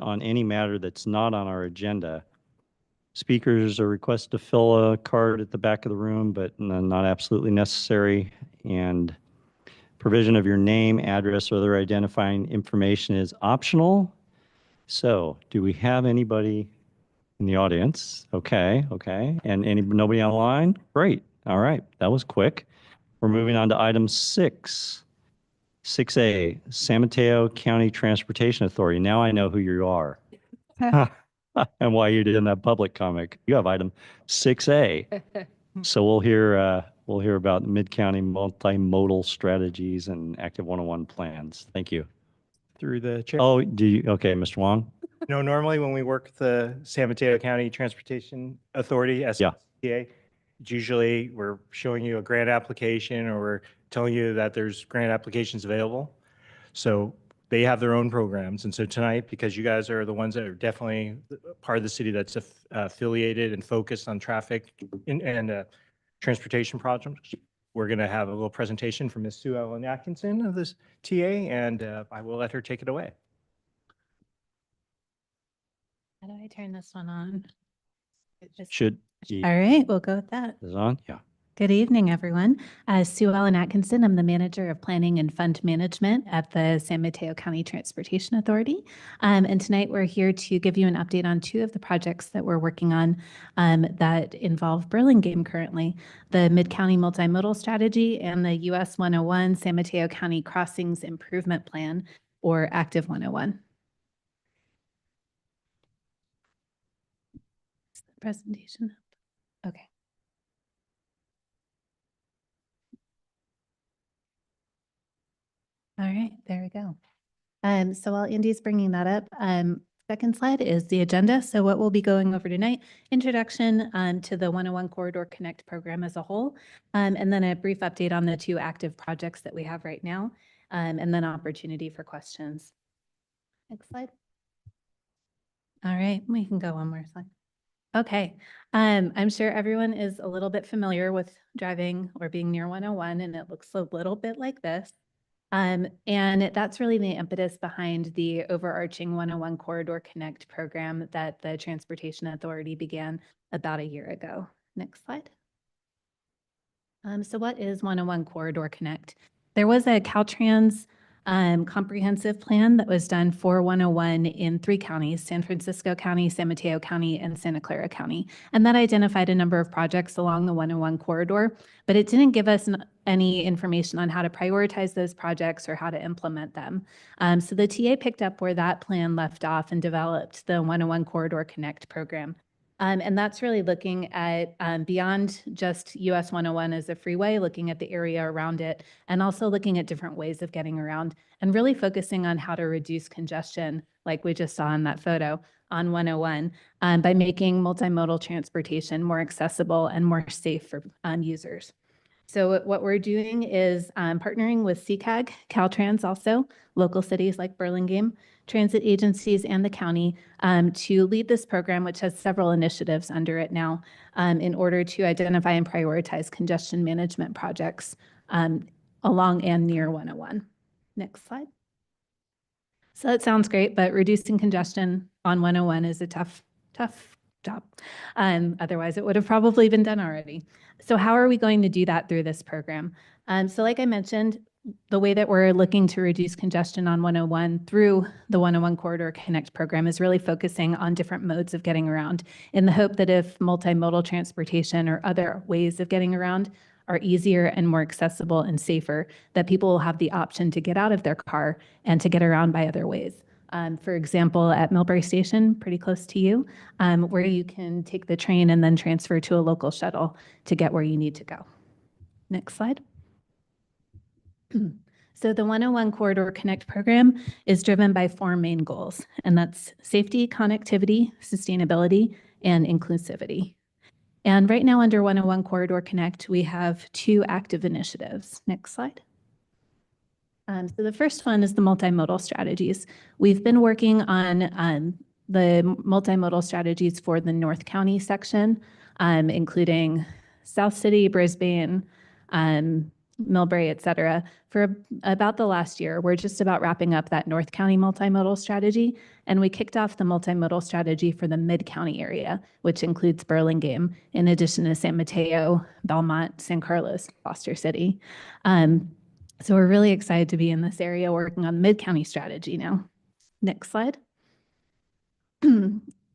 on any matter that's not on our agenda. Speakers are requested to fill a card at the back of the room, but not absolutely necessary. And provision of your name, address, or other identifying information is optional. So do we have anybody in the audience? Okay. And nobody online? Great. All right. That was quick. We're moving on to item 6. 6A, San Mateo County Transportation Authority. Now I know who you are and why you did in that public comment. You have item 6A. So we'll hear about mid-county multimodal strategies and Active 101 plans. Thank you. Through the chair. Oh, okay, Mr. Wong? No, normally when we work with the San Mateo County Transportation Authority, SMTA, it's usually we're showing you a grant application or we're telling you that there's grant applications available. So they have their own programs. And so tonight, because you guys are the ones that are definitely part of the city that's affiliated and focused on traffic and transportation projects, we're going to have a little presentation from Ms. Sue Ellen Atkinson of this TA, and I will let her take it away. How do I turn this one on? All right, we'll go with that. Is it on? Yeah. Good evening, everyone. Sue Ellen Atkinson. I'm the Manager of Planning and Fund Management at the San Mateo County Transportation Authority. And tonight we're here to give you an update on 2 of the projects that we're working on that involve Burlingame currently, the Mid-County Multimodal Strategy and the US 101 San Mateo County Crossings Improvement Plan, or Active 101. Is the presentation up? Okay. All right, there we go. So while Andy's bringing that up, second slide is the agenda. So what we'll be going over tonight, introduction to the 101 Corridor Connect program as a whole, and then a brief update on the 2 active projects that we have right now, and then opportunity for questions. Next slide. All right, we can go one more slide. Okay, I'm sure everyone is a little bit familiar with driving or being near 101, and it looks a little bit like this. And that's really the impetus behind the overarching 101 Corridor Connect program that the Transportation Authority began about a year ago. Next slide. So what is 101 Corridor Connect? There was a Caltrans comprehensive plan that was done for 101 in 3 counties, San Francisco County, San Mateo County, and Santa Clara County. And that identified a number of projects along the 101 corridor, but it didn't give us any information on how to prioritize those projects or how to implement them. So the TA picked up where that plan left off and developed the 101 Corridor Connect program. And that's really looking at beyond just US 101 as a freeway, looking at the area around it, and also looking at different ways of getting around and really focusing on how to reduce congestion, like we just saw in that photo on 101, by making multimodal transportation more accessible and more safe for users. So what we're doing is partnering with CCAG, Caltrans also, local cities like Burlingame, transit agencies, and the county to lead this program, which has several initiatives under it now, in order to identify and prioritize congestion management projects along and near 101. Next slide. So that sounds great, but reducing congestion on 101 is a tough job. Otherwise, it would have probably been done already. So how are we going to do that through this program? So like I mentioned, the way that we're looking to reduce congestion on 101 through the 101 Corridor Connect program is really focusing on different modes of getting around, in the hope that if multimodal transportation or other ways of getting around are easier and more accessible and safer, that people will have the option to get out of their car and to get around by other ways. For example, at Millbrae Station, pretty close to you, where you can take the train and then transfer to a local shuttle to get where you need to go. Next slide. So the 101 Corridor Connect program is driven by 4 main goals, and that's safety, connectivity, sustainability, and inclusivity. And right now under 101 Corridor Connect, we have 2 active initiatives. Next slide. So the first one is the multimodal strategies. We've been working on the multimodal strategies for the North County section, including South City, Brisbane, Millbrae, et cetera, for about the last year. We're just about wrapping up that North County multimodal strategy, and we kicked off the multimodal strategy for the Mid-County area, which includes Burlingame, in addition to San Mateo, Belmont, San Carlos, Foster City. So we're really excited to be in this area working on the Mid-County strategy now. Next slide.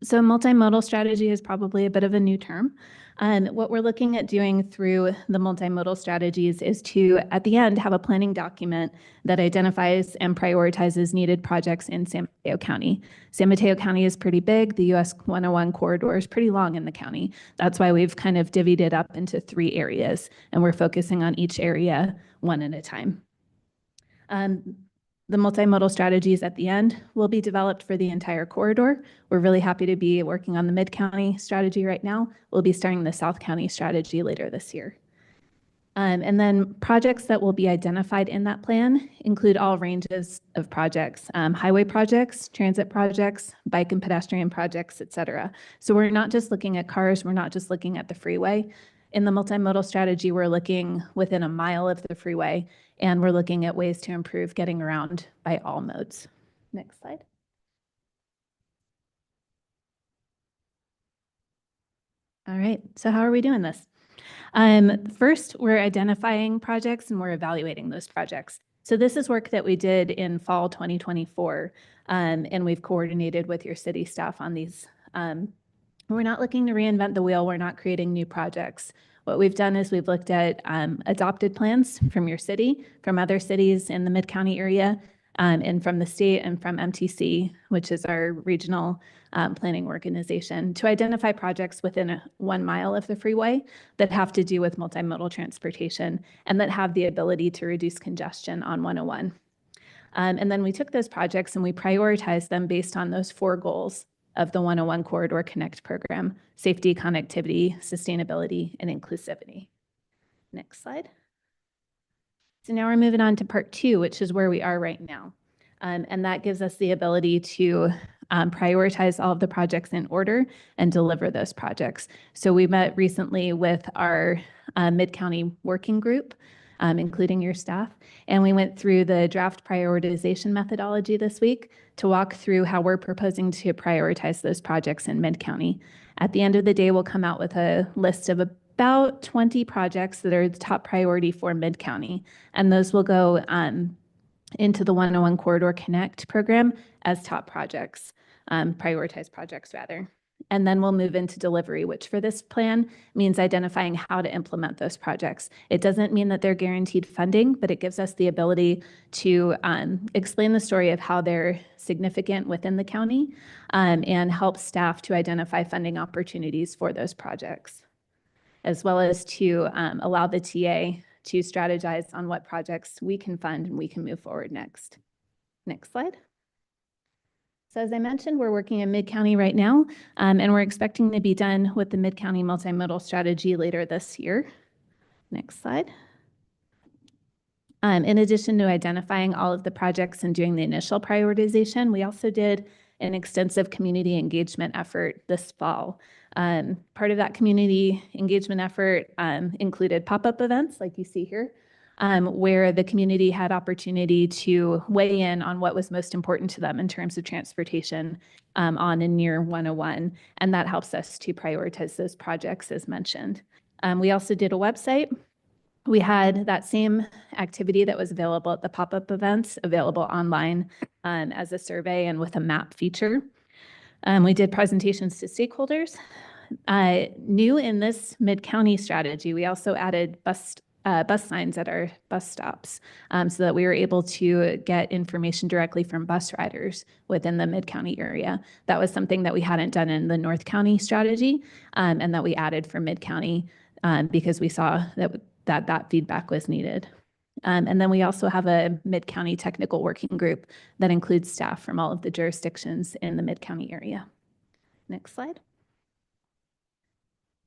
So multimodal strategy is probably a bit of a new term. What we're looking at doing through the multimodal strategies is to, at the end, have a planning document that identifies and prioritizes needed projects in San Mateo County. San Mateo County is pretty big. The US 101 corridor is pretty long in the county. That's why we've kind of divvied it up into 3 areas, and we're focusing on each area one at a time. The multimodal strategies at the end will be developed for the entire corridor. We're really happy to be working on the Mid-County strategy right now. We'll be starting the South County strategy later this year. And then projects that will be identified in that plan include all ranges of projects, highway projects, transit projects, bike and pedestrian projects, et cetera. So we're not just looking at cars, we're not just looking at the freeway. In the multimodal strategy, we're looking within a mile of the freeway, and we're looking at ways to improve getting around by all modes. Next slide. All right, so how are we doing this? First, we're identifying projects and we're evaluating those projects. So this is work that we did in fall 2024, and we've coordinated with your city staff on these. We're not looking to reinvent the wheel. We're not creating new projects. What we've done is we've looked at adopted plans from your city, from other cities in the Mid-County area, and from the state and from MTC, which is our regional planning organization, to identify projects within 1 mile of the freeway that have to do with multimodal transportation and that have the ability to reduce congestion on 101. And then we took those projects and we prioritized them based on those 4 goals of the 101 Corridor Connect program: safety, connectivity, sustainability, and inclusivity. Next slide. So now we're moving on to part 2, which is where we are right now. And that gives us the ability to prioritize all of the projects in order and deliver those projects. So we met recently with our Mid-County working group, including your staff, and we went through the draft prioritization methodology this week to walk through how we're proposing to prioritize those projects in Mid-County. At the end of the day, we'll come out with a list of about 20 projects that are the top priority for Mid-County, and those will go into the 101 Corridor Connect program as top projects, prioritized projects rather. And then we'll move into delivery, which for this plan means identifying how to implement those projects. It doesn't mean that they're guaranteed funding, but it gives us the ability to explain the story of how they're significant within the county and help staff to identify funding opportunities for those projects, as well as to allow the TA to strategize on what projects we can fund and we can move forward next. Next slide. So as I mentioned, we're working in Mid-County right now, and we're expecting to be done with the Mid-County multimodal strategy later this year. Next slide. In addition to identifying all of the projects and doing the initial prioritization, we also did an extensive community engagement effort this fall. Part of that community engagement effort included pop-up events like you see here, where the community had opportunity to weigh in on what was most important to them in terms of transportation on and near 101, and that helps us to prioritize those projects as mentioned. We also did a website. We had that same activity that was available at the pop-up events available online as a survey and with a map feature. We did presentations to stakeholders. New in this Mid-County strategy, we also added bus signs at our bus stops so that we were able to get information directly from bus riders within the Mid-County area. That was something that we hadn't done in the North County strategy and that we added for Mid-County because we saw that feedback was needed. And then we also have a Mid-County technical working group that includes staff from all of the jurisdictions in the Mid-County area. Next slide.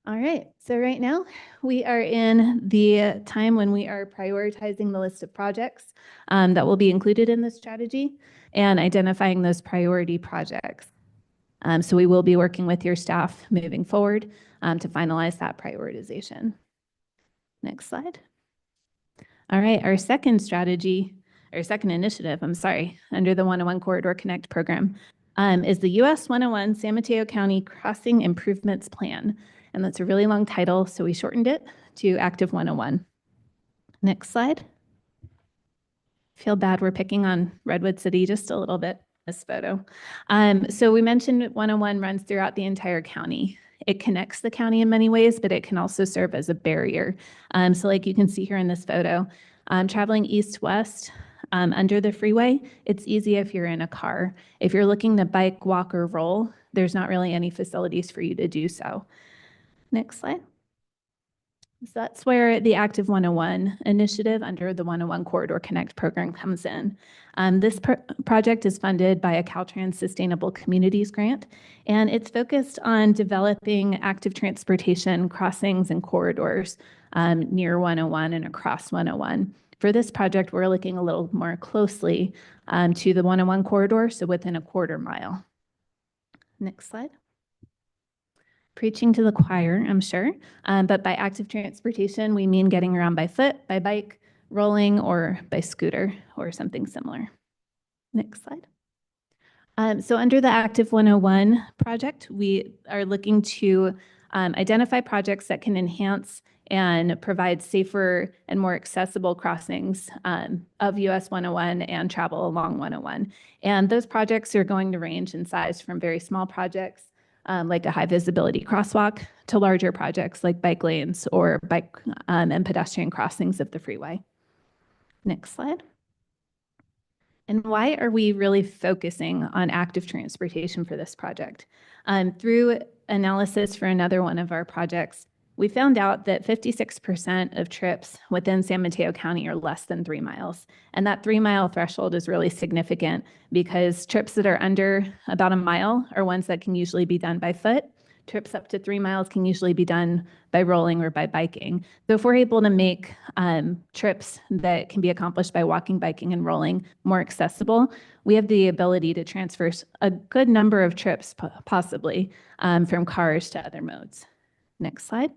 All right, so right now we are in the time when we are prioritizing the list of projects that will be included in the strategy and identifying those priority projects. So we will be working with your staff moving forward to finalize that prioritization. Next slide. All right, our second strategy, or second initiative, I'm sorry, under the 101 Corridor Connect program is the US 101 San Mateo County Crossing Improvements Plan. And that's a really long title, so we shortened it to Active 101. Next slide. Feel bad we're picking on Redwood City just a little bit, this photo. So we mentioned 101 runs throughout the entire county. It connects the county in many ways, but it can also serve as a barrier. So like you can see here in this photo, traveling east-west under the freeway, it's easy if you're in a car. If you're looking to bike, walk, or roll, there's not really any facilities for you to do so. Next slide. So that's where the Active 101 initiative under the 101 Corridor Connect program comes in. This project is funded by a Caltrans Sustainable Communities grant, and it's focused on developing active transportation crossings and corridors near 101 and across 101. For this project, we're looking a little more closely to the 101 corridor, so within a quarter mile. Next slide. Preaching to the choir, I'm sure, but by active transportation, we mean getting around by foot, by bike, rolling, or by scooter, or something similar. Next slide. So under the Active 101 project, we are looking to identify projects that can enhance and provide safer and more accessible crossings of US 101 and travel along 101. And those projects are going to range in size from very small projects like a high visibility crosswalk to larger projects like bike lanes or bike and pedestrian crossings of the freeway. Next slide. And why are we really focusing on active transportation for this project? Through analysis for another one of our projects, we found out that 56% of trips within San Mateo County are less than 3 miles. And that 3-mile threshold is really significant because trips that are under about a mile are ones that can usually be done by foot. Trips up to 3 miles can usually be done by rolling or by biking. So if we're able to make trips that can be accomplished by walking, biking, and rolling more accessible, we have the ability to transfer a good number of trips possibly from cars to other modes. Next slide.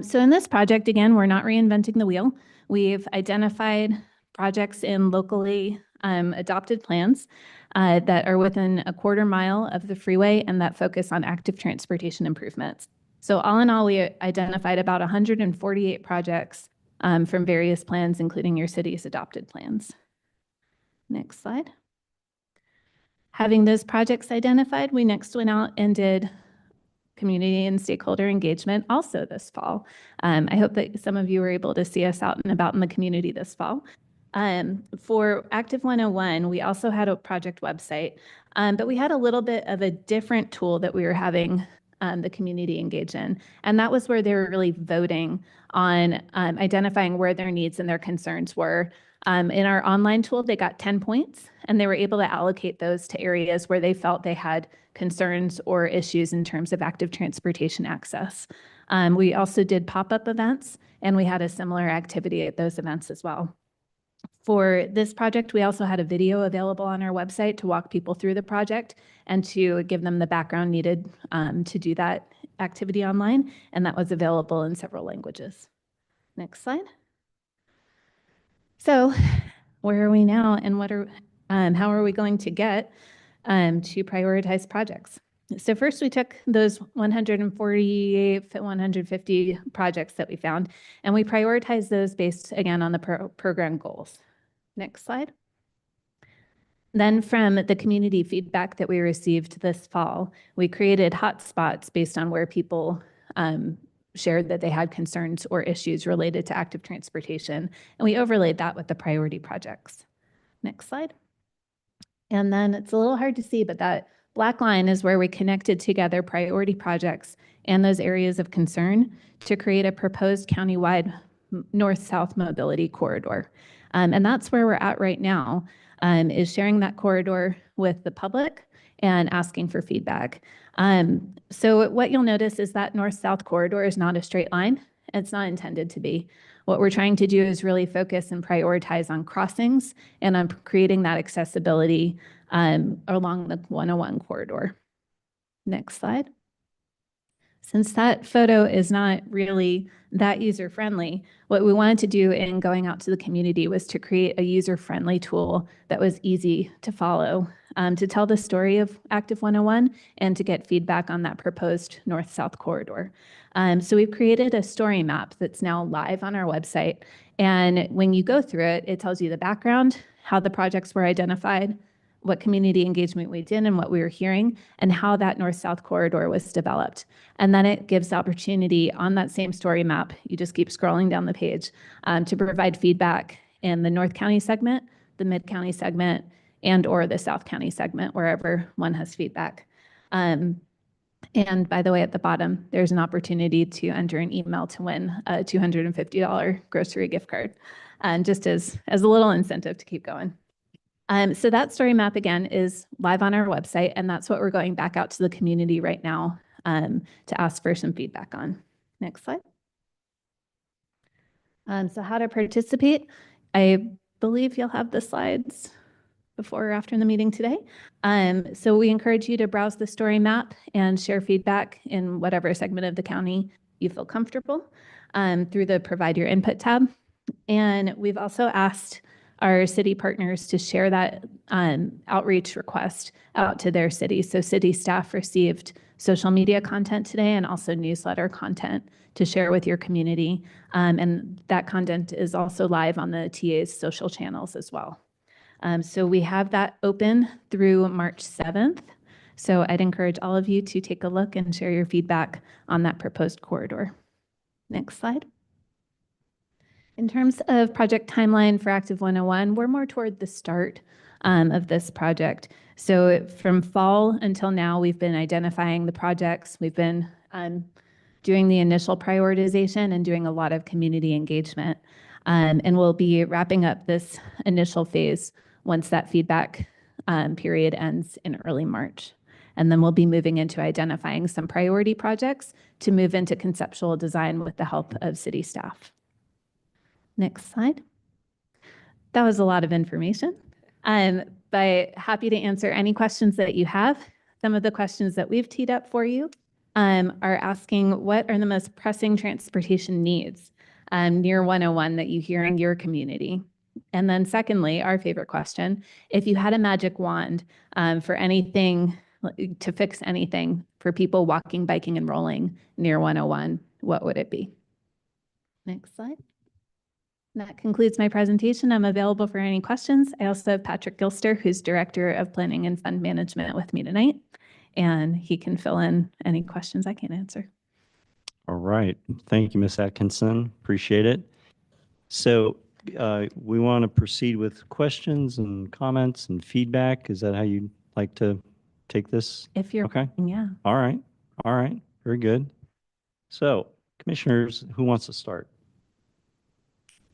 So in this project, again, we're not reinventing the wheel. We've identified projects in locally adopted plans that are within a quarter mile of the freeway and that focus on active transportation improvements. So all in all, we identified about 148 projects from various plans, including your city's adopted plans. Next slide. Having those projects identified, we next went out and did community and stakeholder engagement also this fall. I hope that some of you were able to see us out and about in the community this fall. For Active 101, we also had a project website, but we had a little bit of a different tool that we were having the community engage in. And that was where they were really voting on identifying where their needs and their concerns were. In our online tool, they got 10 points, and they were able to allocate those to areas where they felt they had concerns or issues in terms of active transportation access. We also did pop-up events, and we had a similar activity at those events as well. For this project, we also had a video available on our website to walk people through the project and to give them the background needed to do that activity online, and that was available in several languages. Next slide. So where are we now, and how are we going to get to prioritize projects? So first we took those 150 projects that we found, and we prioritized those based, again, on the program goals. Next slide. Then from the community feedback that we received this fall, we created hotspots based on where people shared that they had concerns or issues related to active transportation, and we overlaid that with the priority projects. Next slide. And then it's a little hard to see, but that black line is where we connected together priority projects and those areas of concern to create a proposed countywide north-south mobility corridor. And that's where we're at right now, is sharing that corridor with the public and asking for feedback. So what you'll notice is that north-south corridor is not a straight line. It's not intended to be. What we're trying to do is really focus and prioritize on crossings and on creating that accessibility along the 101 corridor. Next slide. Since that photo is not really that user-friendly, what we wanted to do in going out to the community was to create a user-friendly tool that was easy to follow, to tell the story of Active 101 and to get feedback on that proposed north-south corridor. So we've created a story map that's now live on our website. And when you go through it, it tells you the background, how the projects were identified, what community engagement we did and what we were hearing, and how that north-south corridor was developed. And then it gives the opportunity on that same story map, you just keep scrolling down the page, to provide feedback in the North County segment, the Mid-County segment, and or the South County segment, wherever one has feedback. And by the way, at the bottom, there's an opportunity to enter an email to win a $250 grocery gift card, just as a little incentive to keep going. So that story map, again, is live on our website, and that's what we're going back out to the community right now to ask for some feedback on. Next slide. So how to participate. I believe you'll have the slides before or after the meeting today. So we encourage you to browse the story map and share feedback in whatever segment of the county you feel comfortable through the Provide Your Input tab. And we've also asked our city partners to share that outreach request out to their cities. So city staff received social media content today and also newsletter content to share with your community. And that content is also live on the TA's social channels as well. So we have that open through March 7th. So I'd encourage all of you to take a look and share your feedback on that proposed corridor. Next slide. In terms of project timeline for Active 101, we're more toward the start of this project. So from fall until now, we've been identifying the projects. We've been doing the initial prioritization and doing a lot of community engagement. And we'll be wrapping up this initial phase once that feedback period ends in early March. And then we'll be moving into identifying some priority projects to move into conceptual design with the help of city staff. Next slide. That was a lot of information, but happy to answer any questions that you have. Some of the questions that we've teed up for you are asking, what are the most pressing transportation needs near 101 that you hear in your community? And then secondly, our favorite question, if you had a magic wand for anything, to fix anything for people walking, biking, and rolling near 101, what would it be? Next slide. That concludes my presentation. I'm available for any questions. I also have Patrick Gilster, who's Director of Planning and Fund Management with me tonight, and he can fill in any questions I can't answer. All right. Thank you, Ms. Atkinson. Appreciate it. So we want to proceed with questions and comments and feedback. Is that how you'd like to take this? If you're okay. Yeah. All right. All right. Very good. So commissioners, who wants to start?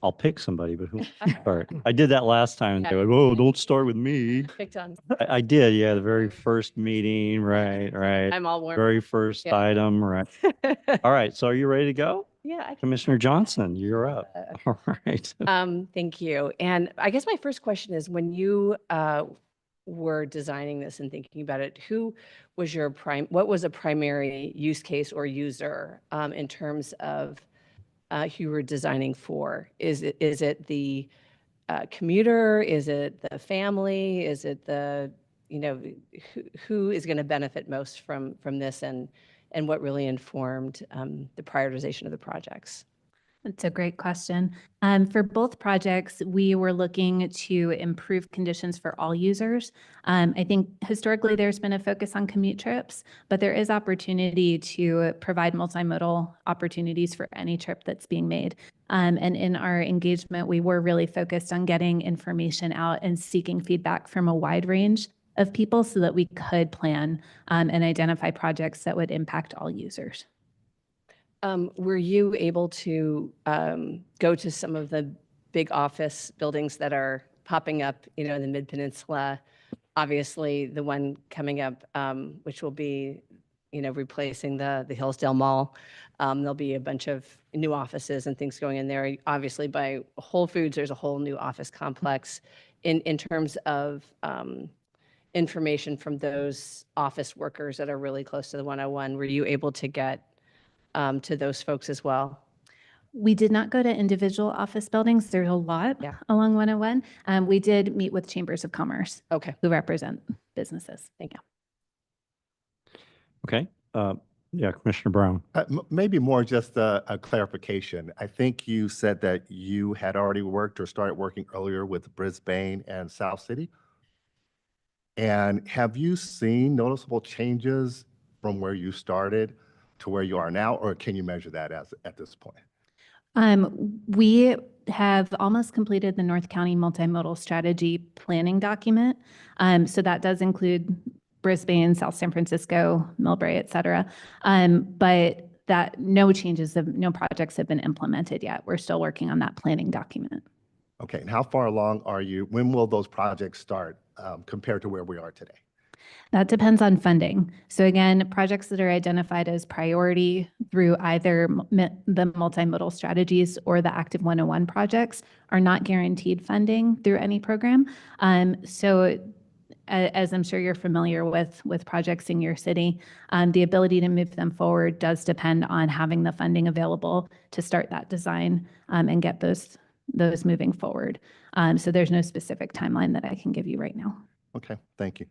I'll pick somebody, but who wants to start? I did that last time. And they went, "Whoa, don't start with me." Picked on. I did, yeah, the very first meeting, right. I'm all warm. Very first Yeah. item, right. All right, so are you ready to go? Yeah. Commissioner Johnson, you're up. All right. Thank you. And I guess my first question is, when you were designing this and thinking about it, who was your what was a primary use case or user in terms of who you were designing for? Is it the commuter? Is it the family? Is it the, who is going to benefit most from this, and what really informed the prioritization of the projects? That's a great question. For both projects, we were looking to improve conditions for all users. I think historically there's been a focus on commute trips, but there is opportunity to provide multimodal opportunities for any trip that's being made. And in our engagement, we were really focused on getting information out and seeking feedback from a wide range of people so that we could plan and identify projects that would impact all users. Were you able to go to some of the big office buildings that are popping up, in the Mid-Peninsula? Obviously, the one coming up, which will be, replacing the Hillsdale Mall. There'll be a bunch of new offices and things going in there. Obviously, by Whole Foods, there's a whole new office complex. In terms of information from those office workers that are really close to the 101, were you able to get to those folks as well? We did not go to individual office buildings. There's a lot Yeah. along 101. We did meet with chambers of commerce Okay, who represent businesses. thank you. Okay. Yeah, Commissioner Brown. Maybe more just a clarification. I think you said that you had already worked or started working earlier with Brisbane and South City. And have you seen noticeable changes from where you started to where you are now, or can you measure that at this point? We have almost completed the North County Multimodal Strategy Planning document. So that does include Brisbane, South San Francisco, Millbrae, et cetera. But that no projects have been implemented yet. We're still working on that planning document. Okay, and how far along are you? When will those projects start compared to where we are today? That depends on funding. So again, projects that are identified as priority through either the multimodal strategies or the Active 101 projects are not guaranteed funding through any program. So as I'm sure you're familiar with projects in your city, the ability to move them forward does depend on having the funding available to start that design and get those moving forward. So there's no specific timeline that I can give you right now. Okay, thank you.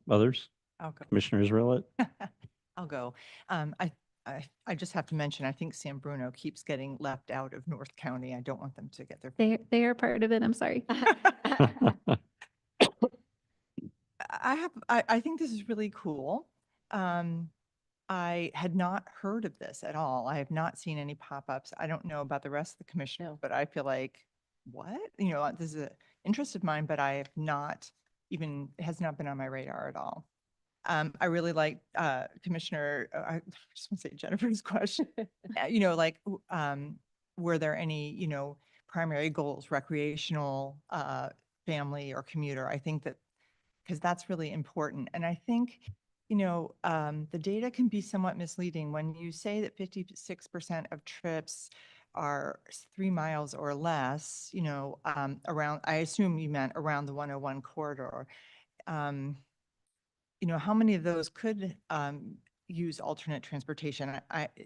Others? I'll go. Commissioner Israelit? I'll go. I just have to mention, I think San Bruno keeps getting left out of North County. I don't want them to get their. They are part of it. I'm sorry. I think this is really cool. I had not heard of this at all. I have not seen any pop-ups. I don't know about the rest of the commission, No. but I feel like, what? You know, this is an interest of mine, but I have not even, it has not been on my radar at all. I really like Commissioner, I just want to say Jennifer's question. You know, like, were there any, you know, primary goals, recreational, family or commuter? I think that, because that's really important. And I think, you know, the data can be somewhat misleading when you say that 56% of trips are 3 miles or less, you know, around, I assume you meant around the 101 corridor. You know, how many of those could use alternate transportation?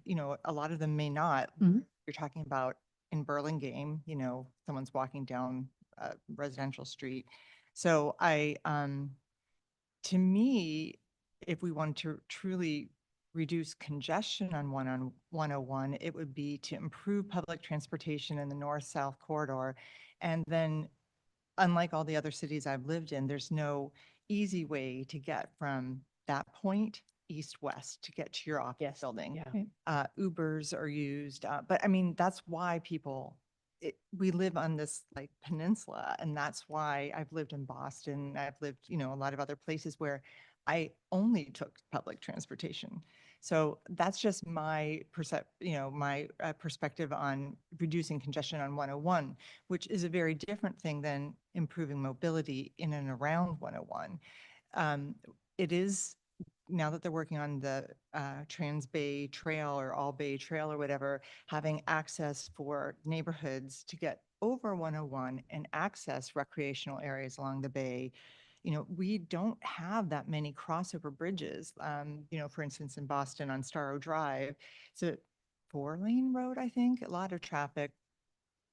You know, a lot of them may not. Mhm. You're talking about in Burlingame, you know, someone's walking down a residential street. So to me, if we want to truly reduce congestion on 101, it would be to improve public transportation in the north-south corridor. And then, unlike all the other cities I've lived in, there's no easy way to get from that point east-west to get to your office building. Yeah. Ubers are used, but I mean, that's why we live on this like peninsula, and that's why I've lived in Boston. I've lived, you know, a lot of other places where I only took public transportation. So that's just my perspective on reducing congestion on 101, which is a very different thing than improving mobility in and around 101. It is, now that they're working on the Trans Bay Trail or All Bay Trail or whatever, having access for neighborhoods to get over 101 and access recreational areas along the bay. You know, we don't have that many crossover bridges. You know, for instance, in Boston on Starro Drive, it's a 4-lane road, I think, a lot of traffic.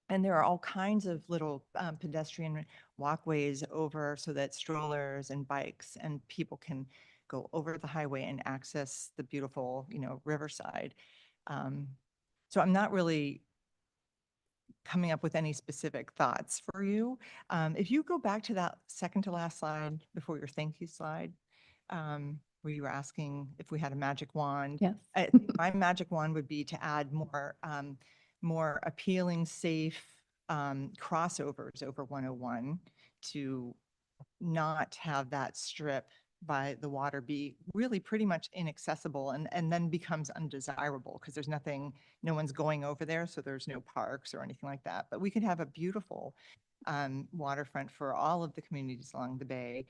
And there are all kinds of little pedestrian walkways over so that strollers and bikes and people can go over the highway and access the beautiful, you know, Riverside. So I'm not really coming up with any specific thoughts for you. If you go back to that second to last slide before your thank you slide, where you were asking if we had a magic wand. Yes. My magic wand would be to add more appealing, safe crossovers over 101 to not have that strip by the water be really pretty much inaccessible and then becomes undesirable because there's nothing, no one's going over there, so there's no parks or anything like that. But we could have a beautiful waterfront for all of the communities along the bay.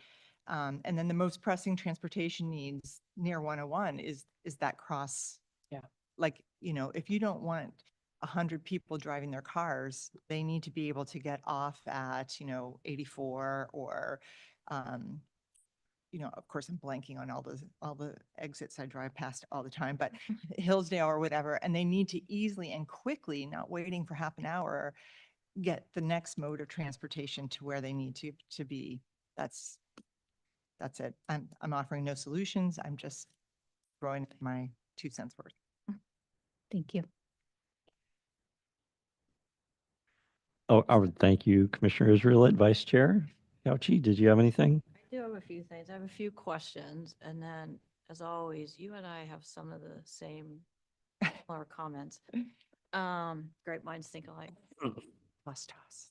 And then the most pressing transportation needs near 101 is that cross. Yeah. Like, you know, if you don't want 100 people driving their cars, they need to be able to get off at, you know, 84 or, of course, I'm blanking on all the exits I drive past all the time, but Hillsdale or whatever, and they need to easily and quickly, not waiting for half an hour, get the next mode of transportation to where they need to be. That's it. I'm offering no solutions. I'm just throwing my 2 cents worth. Thank you. Oh, I would thank you, Commissioner Israel, Vice Chair Gauchi. Did you have anything? I do have a few things. I have a few questions, and then, as always, you and I have some of the same similar comments. Great minds think alike. Must toss.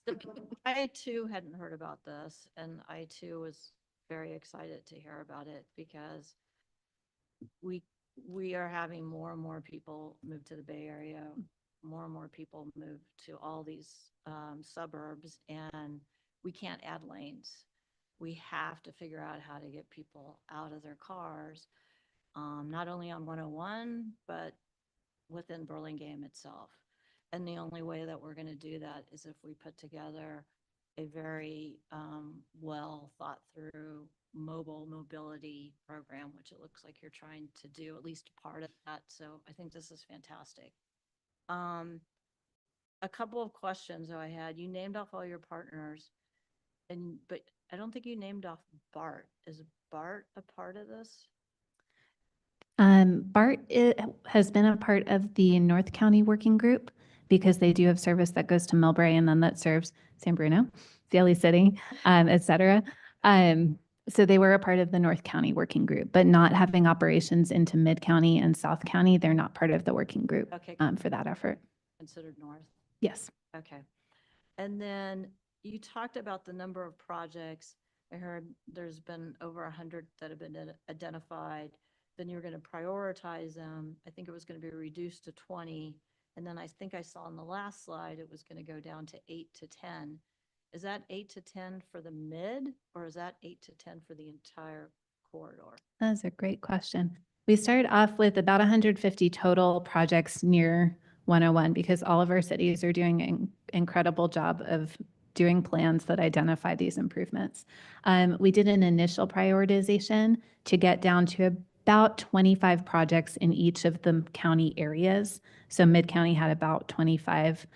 I too hadn't heard about this, and I too was very excited to hear about it because we are having more and more people move to the Bay Area, more and more people move to all these suburbs, and we can't add lanes. We have to figure out how to get people out of their cars, not only on 101, but within Burlingame itself. And the only way that we're going to do that is if we put together a very well thought through mobile mobility program, which it looks like you're trying to do at least part of that. So I think this is fantastic. A couple of questions that I had. You named off all your partners, but I don't think you named off BART. Is BART a part of this? BART has been a part of the North County Working Group because they do have service that goes to Millbrae and then that serves San Bruno, Daly City, et cetera. So they were a part of the North County Working Group, but not having operations into Mid County and South County. They're not part of the working group Okay, for that effort. considered north. Yes. Okay. And then you talked about the number of projects. I heard there's been over 100 that have been identified. Then you're going to prioritize them. I think it was going to be reduced to 20. And then I think I saw on the last slide, it was going to go down to 8 to 10. Is that 8 to 10 for the mid, or is that 8 to 10 for the entire corridor? That's a great question. We started off with about 150 total projects near 101 because all of our cities are doing an incredible job of doing plans that identify these improvements. We did an initial prioritization to get down to about 25 projects in each of the county areas. So Mid-County had about 25,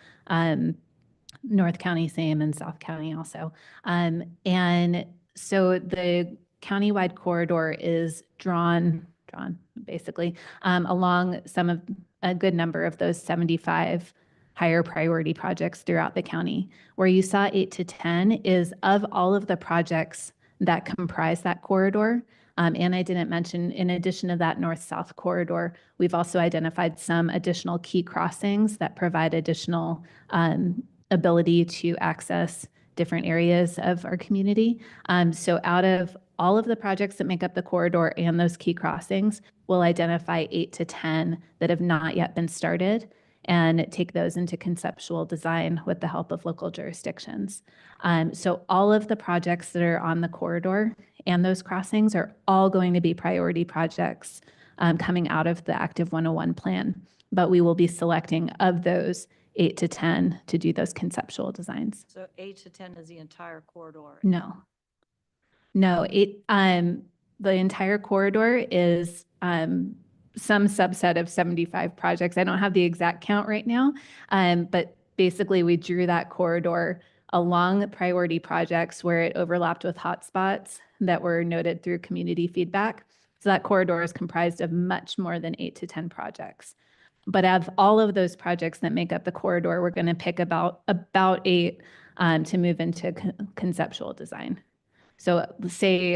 North County same, and South County also. And so the countywide corridor is drawn basically along a good number of those 75 higher priority projects throughout the county. Where you saw 8 to 10 is of all of the projects that comprise that corridor. And I didn't mention, in addition to that north-south corridor, we've also identified some additional key crossings that provide additional ability to access different areas of our community. So out of all of the projects that make up the corridor and those key crossings, we'll identify 8 to 10 that have not yet been started and take those into conceptual design with the help of local jurisdictions. So all of the projects that are on the corridor and those crossings are all going to be priority projects coming out of the Active 101 plan. But we will be selecting of those 8 to 10 to do those conceptual designs. So 8 to 10 is the entire corridor. No, the entire corridor is some subset of 75 projects. I don't have the exact count right now, but basically we drew that corridor along the priority projects where it overlapped with hotspots that were noted through community feedback. So that corridor is comprised of much more than 8 to 10 projects. But of all of those projects that make up the corridor, we're going to pick about 8 to move into conceptual design. So say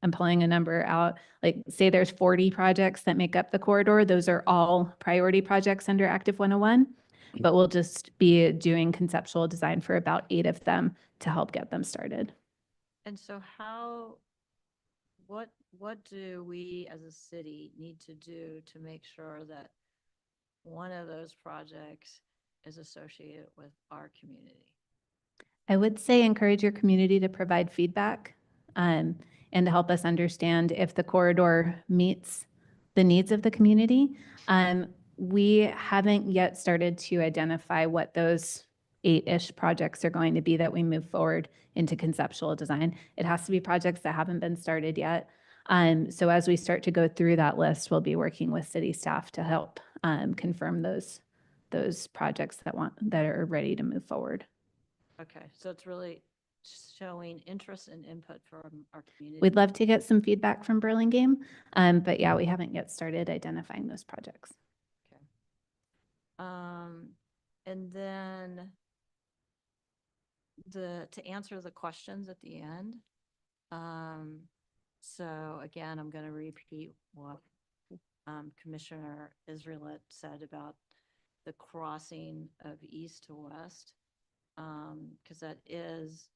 I'm pulling a number out, like say there's 40 projects that make up the corridor. Those are all priority projects under Active 101, but we'll just be doing conceptual design for about 8 of them to help get them started. And so what do we as a city need to do to make sure that one of those projects is associated with our community? I would say encourage your community to provide feedback and to help us understand if the corridor meets the needs of the community. We haven't yet started to identify what those 8-ish projects are going to be that we move forward into conceptual design. It has to be projects that haven't been started yet. So as we start to go through that list, we'll be working with city staff to help confirm those projects that are ready to move forward. Okay, so it's really showing interest and input from our community. We'd love to get some feedback from Burlingame, but yeah, we haven't yet started identifying those projects. Okay. And then to answer the questions at the end. So again, I'm going to repeat what Commissioner Israelet said about the crossing of east to west, because that is,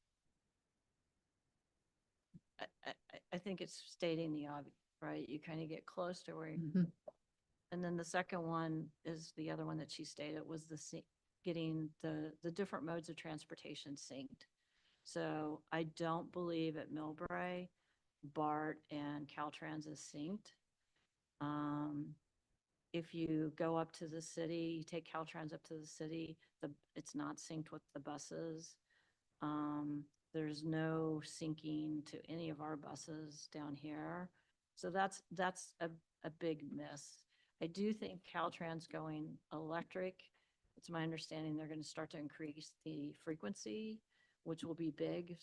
I think it's stating the obvious, right? You kind of get close to where, and then the second one is the other one that she stated was getting the different modes of transportation synced. So I don't believe at Millbrae, BART and Caltrans is synced. If you go up to the city, you take Caltrans up to the city, it's not synced with the buses. There's no syncing to any of our buses down here. So that's a big miss. I do think Caltrans going electric, it's my understanding they're going to start to increase the frequency, which will be big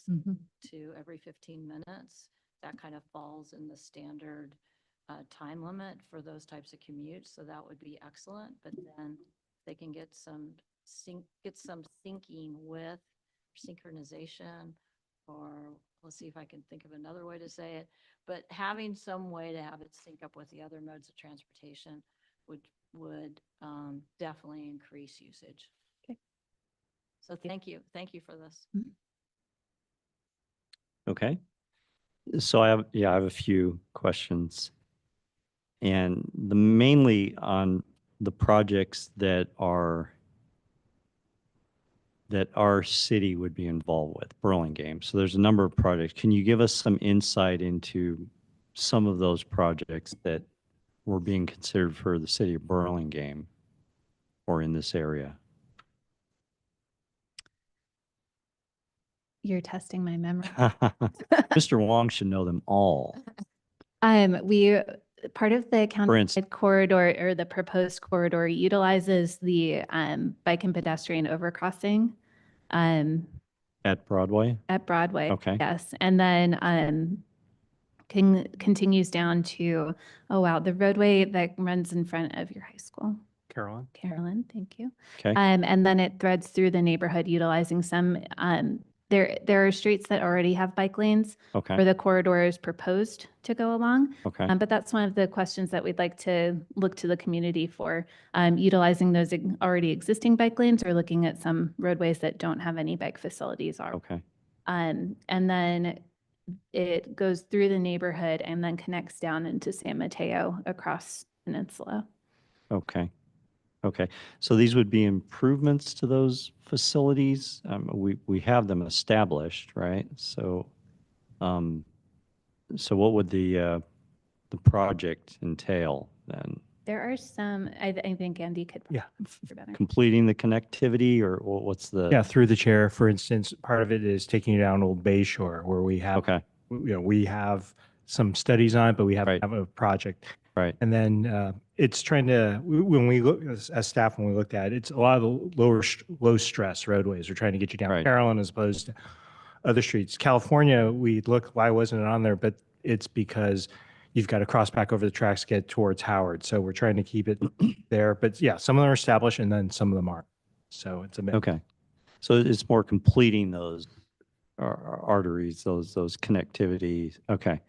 to every 15 minutes. That kind of falls in the standard time limit for those types of commutes. So that would be excellent. But then they can get some syncing with synchronization, or let's see if I can think of another way to say it, but having some way to have it sync up with the other modes of transportation would definitely increase usage. Okay. So thank you for this. Okay. So I have a few questions, and mainly on the projects that our city would be involved with, Burlingame. So there's a number of projects. Can you give us some insight into some of those projects that were being considered for the city of Burlingame or in this area? You're testing my memory. Mr. Wong should know them all. Part of the county instance. corridor, or the proposed corridor, utilizes the bike and pedestrian overcrossing At Broadway? at Broadway. Okay. Yes, and then continues down to, oh wow, the roadway that runs in front of your high school. Carolyn, thank you. Okay. And then it threads through the neighborhood utilizing some, there are streets that already have bike lanes Okay. where the corridor is proposed to go along. Okay. But that's one of the questions that we'd like to look to the community for, utilizing those already existing bike lanes or looking at some roadways that don't have any bike facilities. Okay. And then it goes through the neighborhood and then connects down into San Mateo across Peninsula. Okay. Okay. So these would be improvements to those facilities. We have them established, right? So, so what would the project entail then? There are some, I think Andy could. Yeah. answer better. Completing the connectivity, or what's the? Yeah, through the chair, for instance, part of it is taking you down Old Bay Shore where we have, Okay. we have some studies on it, but we haven't Right. have a project. Right. And then it's trying to, when we look as staff, when we looked at it, it's a lot of the low stress roadways. We're trying to get you down Right. Carolyn as opposed to other streets. California, we look, why wasn't it on there? But it's because you've got to cross back over the tracks to get towards Howard. So we're trying to keep it there. But yeah, some of them are established and then some of them aren't. So it's a mix. Okay. So it's more completing those arteries, those connectivities. Okay.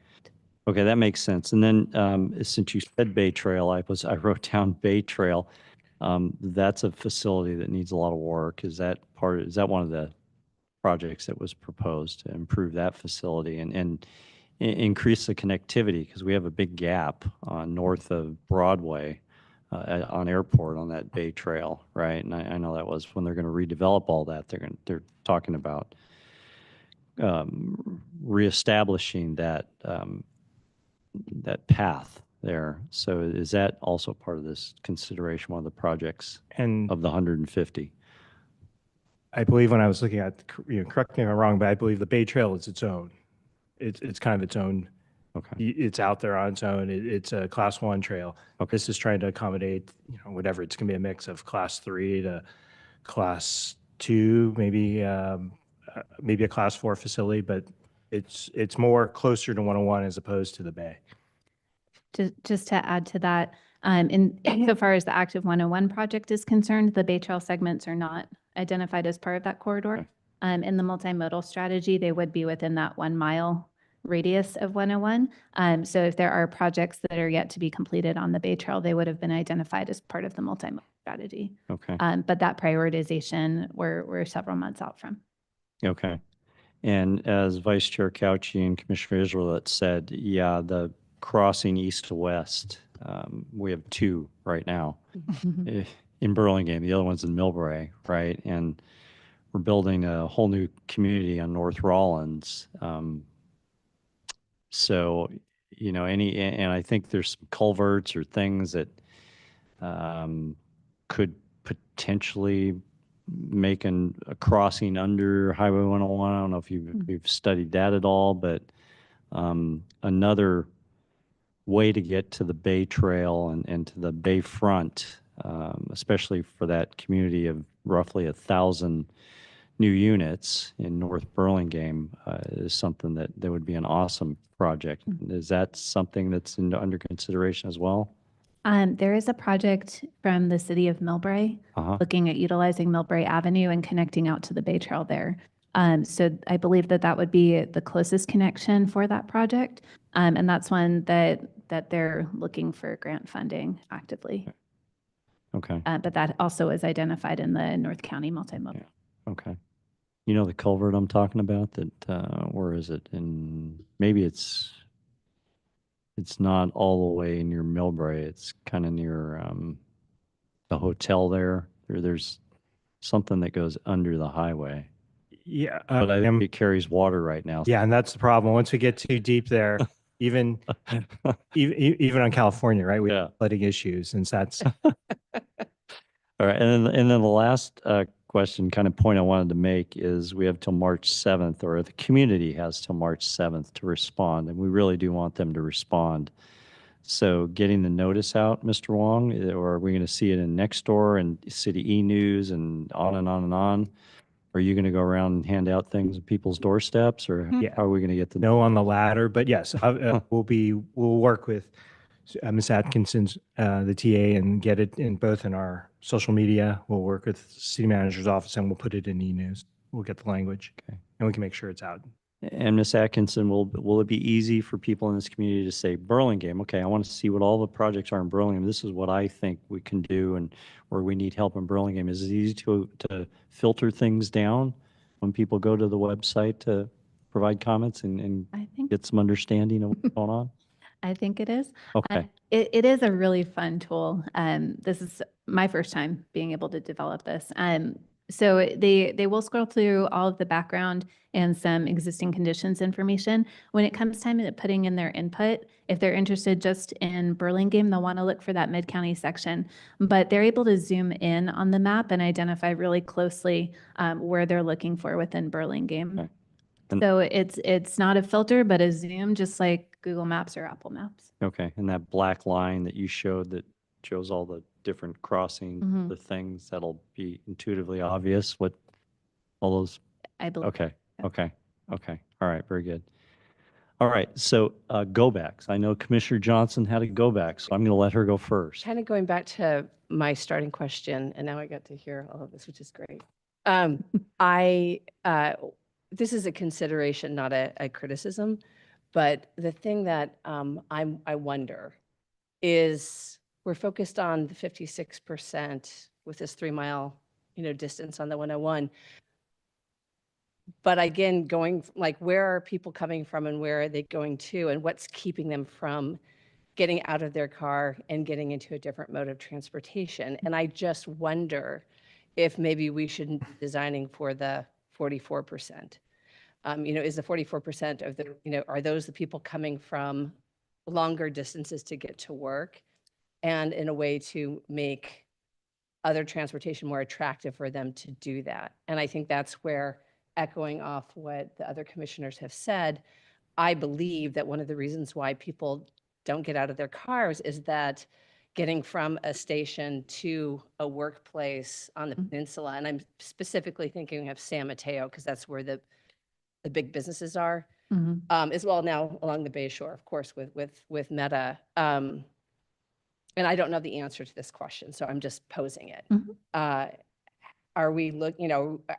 Okay, that makes sense. And then since you said Bay Trail, I wrote down Bay Trail. That's a facility that needs a lot of work. Is that one of the projects that was proposed to improve that facility and increase the connectivity? Because we have a big gap north of Broadway on Airport on that Bay Trail, right? And I know that was when they're going to redevelop all that. They're talking about reestablishing that that path there. So is that also part of this consideration, one of the projects And of the 150? I believe when I was looking at, correct me if I'm wrong, but I believe the Bay Trail is its own. It's kind of its own. Okay. It's out there on its own. It's a class 1 trail. Okay. This is trying to accommodate, whatever. It's going to be a mix of class 3 to class 2, maybe maybe a class 4 facility, but it's more closer to 101 as opposed to the Bay. Just to add to that, so far as the active 101 project is concerned, the Bay Trail segments are not identified as part of that corridor. Okay. In the multimodal strategy, they would be within that 1 mile radius of 101. So if there are projects that are yet to be completed on the Bay Trail, they would have been identified as part of the multimodal strategy. Okay. But that prioritization, we're several months out from. Okay. And as Vice Chair Couchy and Commissioner Israel said, yeah, the crossing east to west, we have 2 right now in Burlingame. The other one's in Millbrae, right? And we're building a whole new community on North Rollins. So, and I think there's some culverts or things that could potentially make a crossing under Highway 101. I don't know if you've studied that at all, but another way to get to the Bay Trail and to the Bay Front, especially for that community of roughly 1,000 new units in North Burlingame, is something that would be an awesome project. Is that something that's under consideration as well? There is a project from the city of Millbrae looking at utilizing Millbrae Avenue and connecting out to the Bay Trail there. So I believe that would be the closest connection for that project. And that's one that they're looking for grant funding actively. Okay. But that also is identified in the North County multimodal. Yeah. Okay. You know the culvert I'm talking about, that, where is it? Maybe it's not all the way near Millbrae. It's kind of near the hotel there. There's something that goes under the highway. Yeah. But I think it carries water right now. Yeah, and that's the problem. Once we get too deep there, even on California, right? We have flooding issues, and that's All right. And then the last question, kind of point I wanted to make is we have till March 7th, or the community has till March 7th to respond, and we really do want them to respond. So getting the notice out, Mr. Wong, or are we going to see it in Nextdoor and City E-News and on and on and on? Are you going to go around and hand out things at people's doorsteps, or how are we going to get the no on the latter? But yes, we'll work with Ms. Atkinson's, the TA, and get it in both in our social media. We'll work with city manager's office, and we'll put it in E-News. We'll get the language, and we can make sure it's out. And Ms. Atkinson, will it be easy for people in this community to say, Burlingame, okay, I want to see what all the projects are in Burlingame. This is what I think we can do and where we need help in Burlingame. Is it easy to filter things down when people go to the website to provide comments and I think get some understanding of what's going on? I think it is. Okay. It is a really fun tool. This is my first time being able to develop this. So they will scroll through all of the background and some existing conditions information. When it comes time to putting in their input, if they're interested just in Burlingame, they'll want to look for that Mid-County section. But they're able to zoom in on the map and identify really closely where they're looking for within Burlingame. Okay. And- So it's not a filter, but a zoom, just like Google Maps or Apple Maps. Okay. And that black line that you showed that shows all the different crossing, the things that'll be intuitively obvious, what all those. I believe. Okay. Okay. Okay. All right. Very good. All right. So go backs. I know Commissioner Johnson had a go back, so I'm going to let her go first. Kind of going back to my starting question, and now I got to hear all of this, which is great. This is a consideration, not a criticism, but the thing that I wonder is we're focused on the 56% with this 3 mile, distance on the 101. But again, going like, where are people coming from and where are they going to, and what's keeping them from getting out of their car and getting into a different mode of transportation? And I just wonder if maybe we shouldn't be designing for the 44%. Is the 44% of the, are those the people coming from longer distances to get to work, and in a way to make other transportation more attractive for them to do that. And I think that's where, echoing off what the other commissioners have said, I believe that one of the reasons why people don't get out of their cars is that getting from a station to a workplace on the peninsula, and I'm specifically thinking of San Mateo because that's where the big businesses are, as well now along the Bay Shore, of course, with Meta. And I don't know the answer to this question, so I'm just posing it. Are we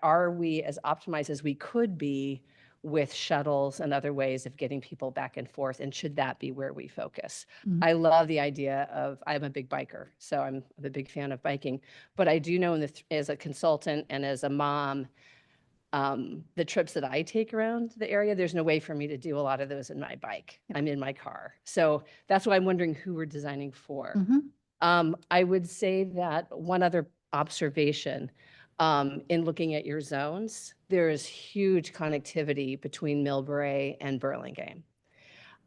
are we as optimized as we could be with shuttles and other ways of getting people back and forth? And should that be where we focus? I love the idea of, I'm a big biker, so I'm a big fan of biking, but I do know as a consultant and as a mom, the trips that I take around the area, there's no way for me to do a lot of those in my bike. I'm in my car. So that's why I'm wondering who we're designing for. I would say that one other observation, in looking at your zones, there is huge connectivity between Millbrae and Burlingame,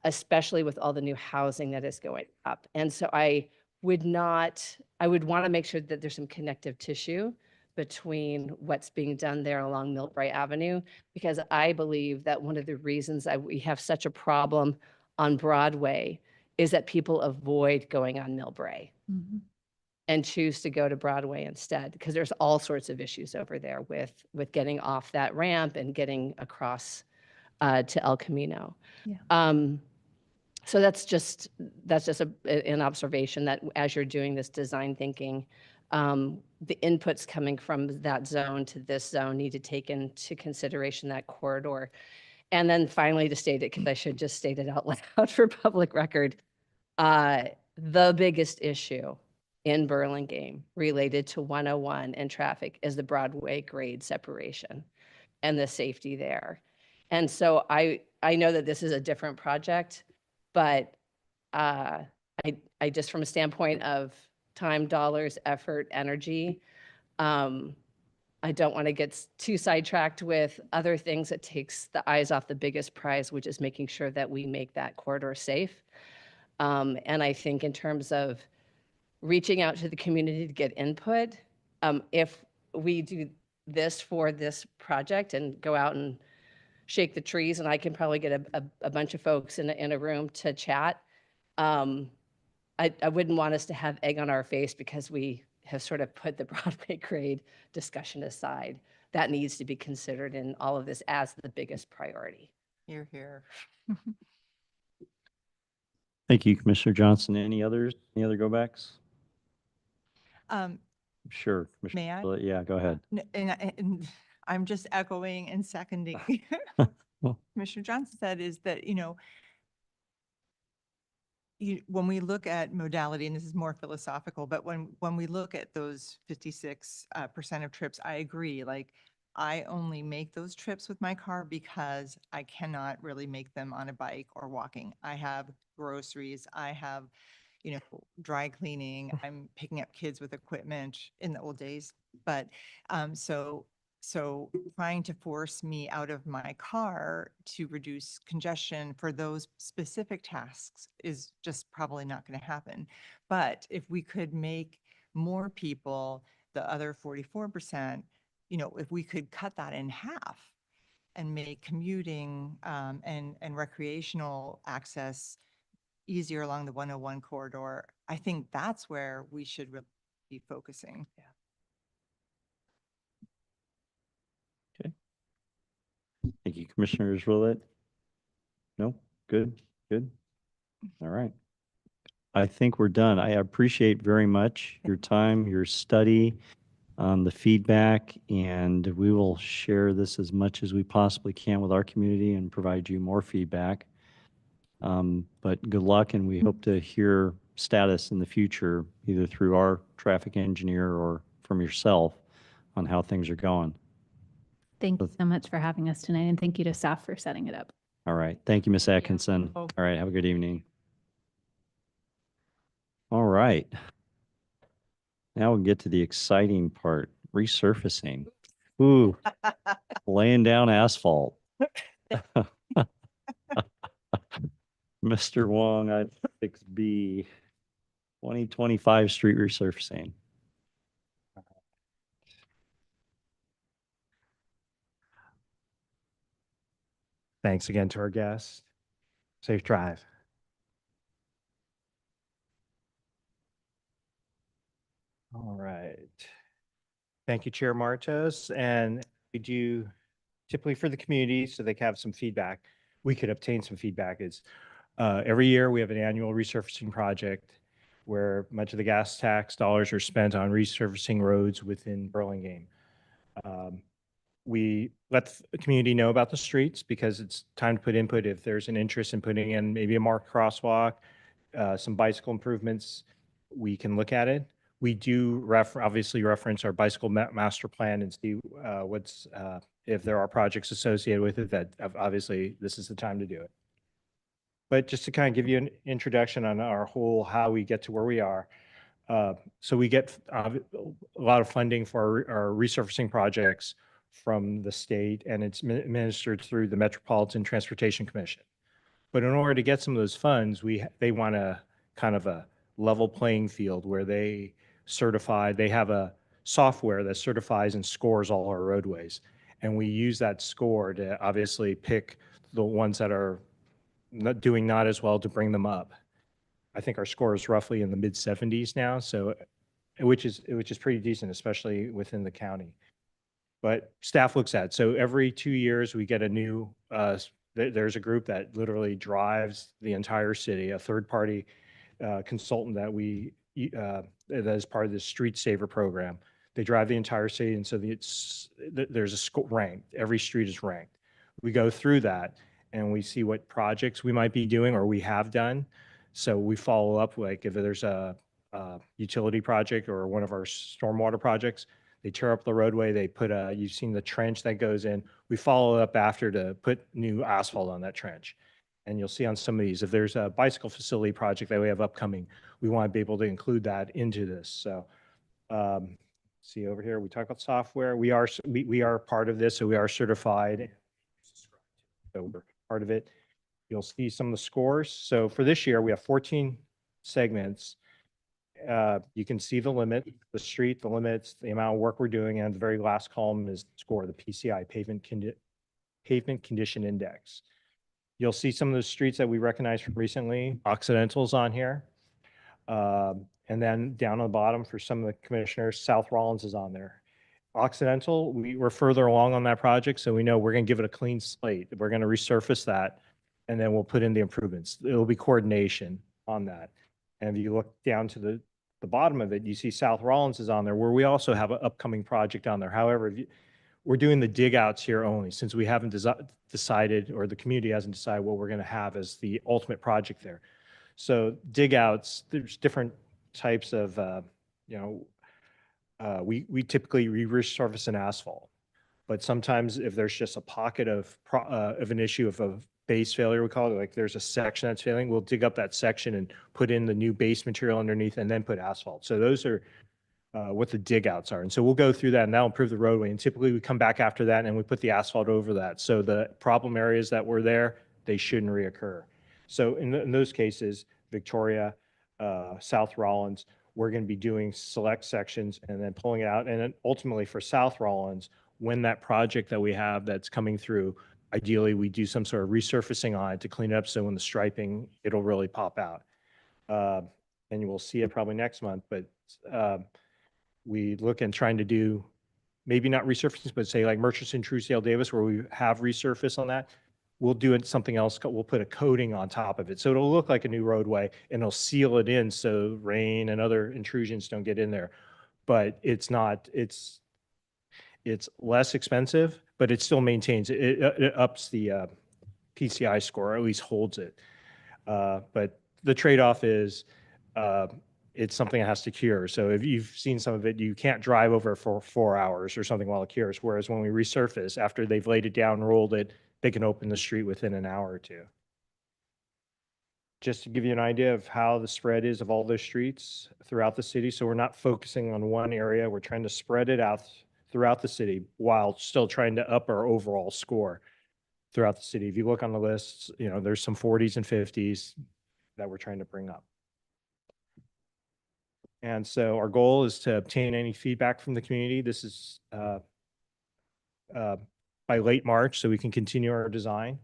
especially with all the new housing that is going up. And so I would want to make sure that there's some connective tissue between what's being done there along Millbrae Avenue, because I believe that one of the reasons that we have such a problem on Broadway is that people avoid going on Millbrae and choose to go to Broadway instead, because there's all sorts of issues over there with getting off that ramp and getting across to El Camino. So that's just an observation that as you're doing this design thinking, the inputs coming from that zone to this zone need to take into consideration that corridor. And then finally, to state it, because I should just state it out loud for public record, the biggest issue in Burlingame related to 101 and traffic is the Broadway grade separation and the safety there. And so I know that this is a different project, but I just, from a standpoint of time, dollars, effort, energy, I don't want to get too sidetracked with other things that takes the eyes off the biggest prize, which is making sure that we make that corridor safe. And I think in terms of reaching out to the community to get input, if we do this for this project and go out and shake the trees, and I can probably get a bunch of folks in a room to chat, I wouldn't want us to have egg on our face because we have sort of put the Broadway grade discussion aside. That needs to be considered in all of this as the biggest priority. You're here. Thank you, Commissioner Johnson. Any others? Any other go backs? Sure. May I? Willett, yeah, go ahead. And I'm just echoing and seconding. Well. Commissioner Johnson said is that, when we look at modality, and this is more philosophical, but when we look at those 56% of trips, I agree. Like, I only make those trips with my car because I cannot really make them on a bike or walking. I have groceries. I have, dry cleaning. I'm picking up kids with equipment in the old days. But so trying to force me out of my car to reduce congestion for those specific tasks is just probably not going to happen. But if we could make more people, the other 44%, if we could cut that in half and make commuting and recreational access easier along the 101 corridor, I think that's where we should really be focusing. Yeah. Thank you, Commissioners Willett. No, good. All right. I think we're done. I appreciate very much your time, your study, the feedback, and we will share this as much as we possibly can with our community and provide you more feedback. But good luck, and we hope to hear status in the future, either through our traffic engineer or from yourself on how things are going. Thank you so much for having us tonight, and thank you to staff for setting it up. All right. Thank you, Ms. Atkinson. Oh. All right. Have a good evening. All right. Now we'll get to the exciting part, resurfacing. Ooh, laying down asphalt. Mr. Wong, I 6B, 2025 street resurfacing. Thanks again to our guests. Safe drive. All right. Thank you, Chair Martos. And we do typically for the community, so they can have some feedback. We could obtain some feedback is every year we have an annual resurfacing project where much of the gas tax dollars are spent on resurfacing roads within Burlingame. We let the community know about the streets because it's time to put input. If there's an interest in putting in maybe a marked crosswalk, some bicycle improvements, we can look at it. We do obviously reference our bicycle master plan and see what's if there are projects associated with it that obviously this is the time to do it. But just to kind of give you an introduction on our whole how we get to where we are. So we get a lot of funding for our resurfacing projects from the state, and it's administered through the Metropolitan Transportation Commission. But in order to get some of those funds, they want a kind of a level playing field where they have a software that certifies and scores all our roadways. And we use that score to obviously pick the ones that are doing not as well to bring them up. I think our score is roughly in the mid 70s now, so which is pretty decent, especially within the county. But staff looks at, so every 2 years we get a new, there's a group that literally drives the entire city, a third party consultant that that is part of the Street Saver program. They drive the entire city, and so there's a score ranked. Every street is ranked. We go through that and we see what projects we might be doing or we have done. So we follow up, like if there's a utility project or one of our stormwater projects, they tear up the roadway, they put you've seen the trench that goes in. We follow up after to put new asphalt on that trench. And you'll see on some of these, if there's a bicycle facility project that we have upcoming, we want to be able to include that into this. So see over here, we talk about software. We are part of this, so we are certified. So we're part of it. You'll see some of the scores. So for this year, we have 14 segments. You can see the limit, the street, the limits, the amount of work we're doing, and the very last column is the score, the PCI, Pavement Condition Index. You'll see some of the streets that we recognize from recently. Occidental's on here. And then down on the bottom for some of the commissioners, South Rollins is on there. Occidental, we're further along on that project, so we know we're going to give it a clean slate. We're going to resurface that, and then we'll put in the improvements. It'll be coordination on that. And if you look down to the bottom of it, you see South Rollins is on there, where we also have an upcoming project on there. However, we're doing the dig outs here only, since we haven't decided, or the community hasn't decided what we're going to have as the ultimate project there. So dig outs, there's different types of, we typically resurface an asphalt, but sometimes if there's just a pocket of an issue of a base failure, we call it, like there's a section that's failing, we'll dig up that section and put in the new base material underneath and then put asphalt. So those are what the dig outs are. And so we'll go through that and that'll improve the roadway. And typically we come back after that and we put the asphalt over that. So the problem areas that were there, they shouldn't reoccur. So in those cases, Victoria, South Rollins, we're going to be doing select sections and then pulling it out. And then ultimately for South Rollins, when that project that we have that's coming through, ideally we do some sort of resurfacing on it to clean it up. So when the striping, it'll really pop out. And you will see it probably next month, but we look and trying to do maybe not resurfacing, but say like Murchison, Truesdale, Davis, where we have resurface on that. We'll do it something else. We'll put a coating on top of it. So it'll look like a new roadway and it'll seal it in so rain and other intrusions don't get in there. But it's not, it's less expensive, but it still maintains, it ups the PCI score, or at least holds it. But the trade-off is it's something that has to cure. So if you've seen some of it, you can't drive over for 4 hours or something while it cures. Whereas when we resurface, after they've laid it down, rolled it, they can open the street within an hour or two. Just to give you an idea of how the spread is of all those streets throughout the city. So we're not focusing on one area. We're trying to spread it out throughout the city while still trying to up our overall score throughout the city. If you look on the lists, there's some 40s and 50s that we're trying to bring up. And so our goal is to obtain any feedback from the community. This is by late March, so we can continue our design.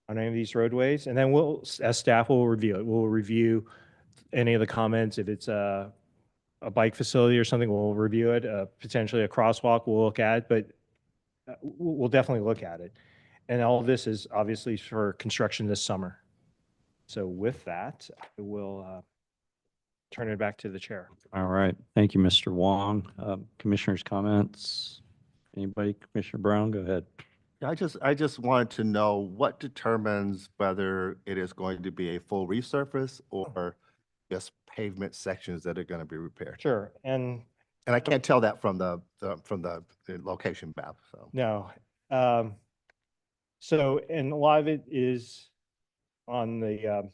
on any of these roadways. And then we'll, as staff, will review it. We'll review any of the comments. If it's a bike facility or something, we'll review it. Potentially a crosswalk, we'll look at, but we'll definitely look at it. And all of this is obviously for construction this summer. So with that, I will turn it back to the chair. All right. Thank you, Mr. Wong. Commissioners' comments? Anybody? Commissioner Brown, go ahead. Yeah, I just wanted to know what determines whether it is going to be a full resurface or just pavement sections that are going to be repaired. Sure. And And I can't tell that from the location map, so. no. So, and a lot of it is on the,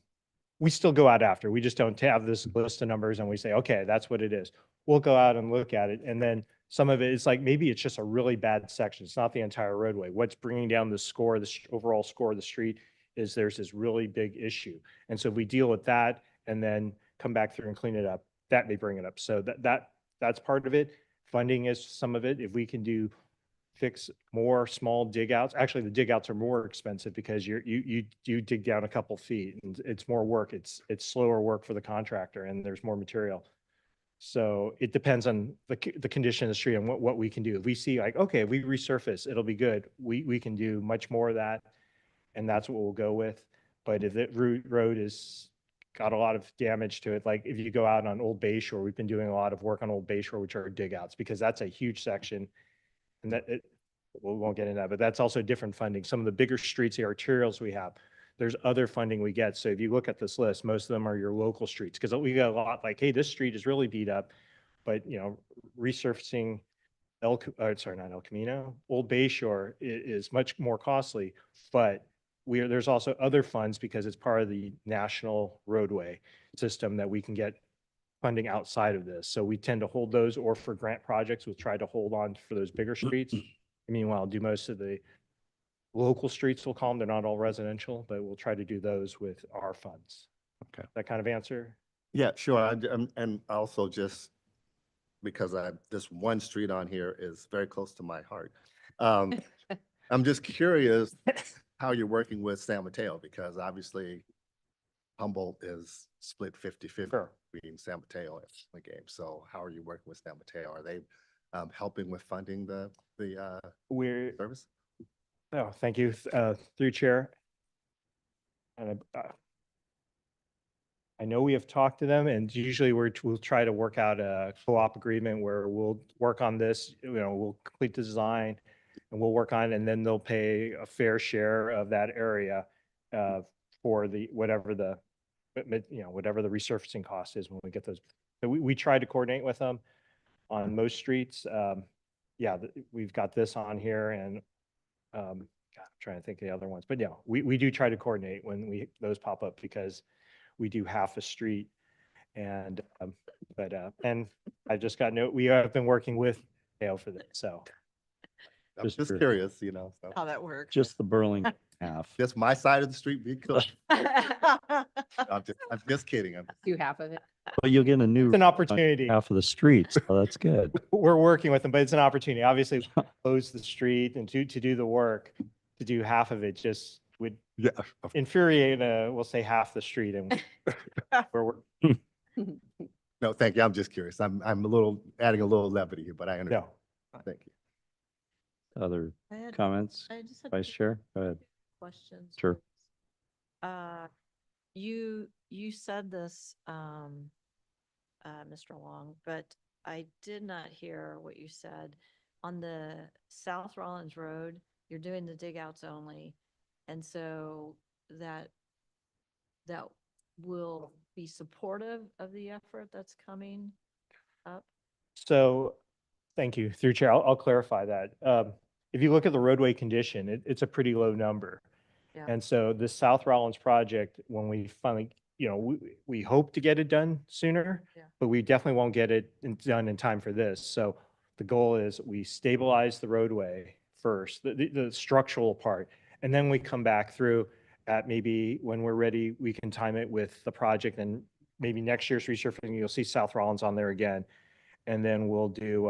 we still go out after. We just don't have this list of numbers and we say, okay, that's what it is. We'll go out and look at it. And then some of it is like, maybe it's just a really bad section. It's not the entire roadway. What's bringing down the score, the overall score of the street is there's this really big issue. And so if we deal with that and then come back through and clean it up, that may bring it up. So that's part of it. Funding is some of it. If we can fix more small dig outs. Actually, the dig outs are more expensive because you dig down a couple feet and it's more work. It's slower work for the contractor and there's more material. So it depends on the condition of the street and what we can do. If we see like, okay, if we resurface, it'll be good. We can do much more of that, and that's what we'll go with. But if the road is got a lot of damage to it, like if you go out on Old Bay Shore, we've been doing a lot of work on Old Bay Shore, which are dig outs, because that's a huge section. And we won't get into that, but that's also different funding. Some of the bigger streets, the arterials we have, there's other funding we get. So if you look at this list, most of them are your local streets, because we got a lot like, hey, this street is really beat up, but resurfacing not El Camino, Old Bay Shore is much more costly, but there's also other funds because it's part of the national roadway system that we can get funding outside of this. So we tend to hold those, or for grant projects, we'll try to hold on for those bigger streets. Meanwhile, do most of the local streets, we'll call them. They're not all residential, but we'll try to do those with our funds. Okay. That kind of answer? Yeah, sure. And also just because this one street on here is very close to my heart. I'm just curious how you're working with San Mateo, because obviously Humboldt is split 50-50 Sure. between San Mateo and the game. So how are you working with San Mateo? Are they helping with funding the service? Oh, thank you. Through Chair. And I know we have talked to them, and usually we'll try to work out a co-op agreement where we'll work on this, we'll complete the design and we'll work on it, and then they'll pay a fair share of that area for whatever the resurfacing cost is when we get those. So we try to coordinate with them on most streets. We've got this on here, and I'm trying to think of the other ones, but yeah, we do try to coordinate when those pop up, because we do half a street. And and I just got we have been working with Dale for this, so. I'm Just just for- curious, so. How that works. Just the Burlington half. Just my side of the street being cool. I'm just kidding. Do half of it. Well, you'll get a new It's an opportunity. half of the streets, so that's good. We're working with them, but it's an opportunity. Obviously, we close the street and to do the work, to do half of it just would Yeah. infuriate, we'll say half the street, and we're No, thank you. I'm just curious. I'm adding a little levity here, but I understand. no. Thank you. Other I had- comments? I just had Vice Chair, go ahead. questions. Sure. You said this, Mr. Long, but I did not hear what you said. On the South Rollins Road, you're doing the dig outs only. And so that will be supportive of the effort that's coming up. So, thank you. Through Chair, I'll clarify that. If you look at the roadway condition, it's a pretty low number. Yeah. And so the South Rollins project, when we finally, we hope to get it done sooner, Yeah. but we definitely won't get it done in time for this. So the goal is we stabilize the roadway first, the structural part, and then we come back through at maybe when we're ready, we can time it with the project, and maybe next year's resurfacing, you'll see South Rollins on there again. And then we'll do,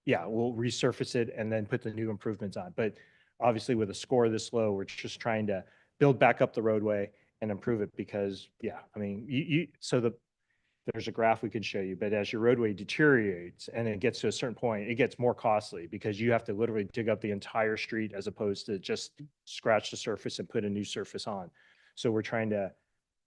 we'll resurface it and then put the new improvements on. But obviously with a score this low, we're just trying to build back up the roadway and improve it because, yeah, I mean, there's a graph we could show you, but as your roadway deteriorates and it gets to a certain point, it gets more costly because you have to literally dig up the entire street as opposed to just scratch the surface and put a new surface on. So we're trying to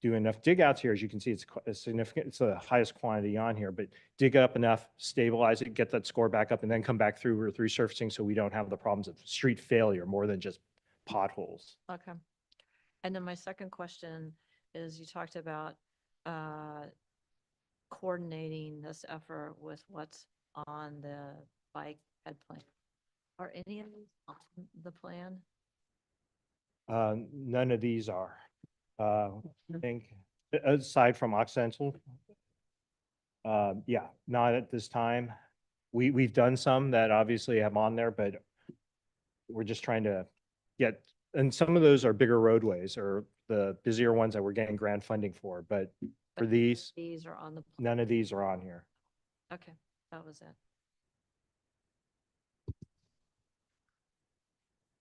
do enough dig outs here. As you can see, it's a significant, it's the highest quantity on here, but dig up enough, stabilize it, get that score back up, and then come back through with resurfacing so we don't have the problems of street failure more than just potholes. Okay. And then my second question is you talked about coordinating this effort with what's on the bike ed plan. Are any of these on the plan? None of these are. I think, aside from Occidental, yeah, not at this time. We've done some that obviously have on there, but we're just trying to get, and some of those are bigger roadways or the busier ones that we're getting grant funding for, but for But these, These are on the, none of these are on here. okay, that was it.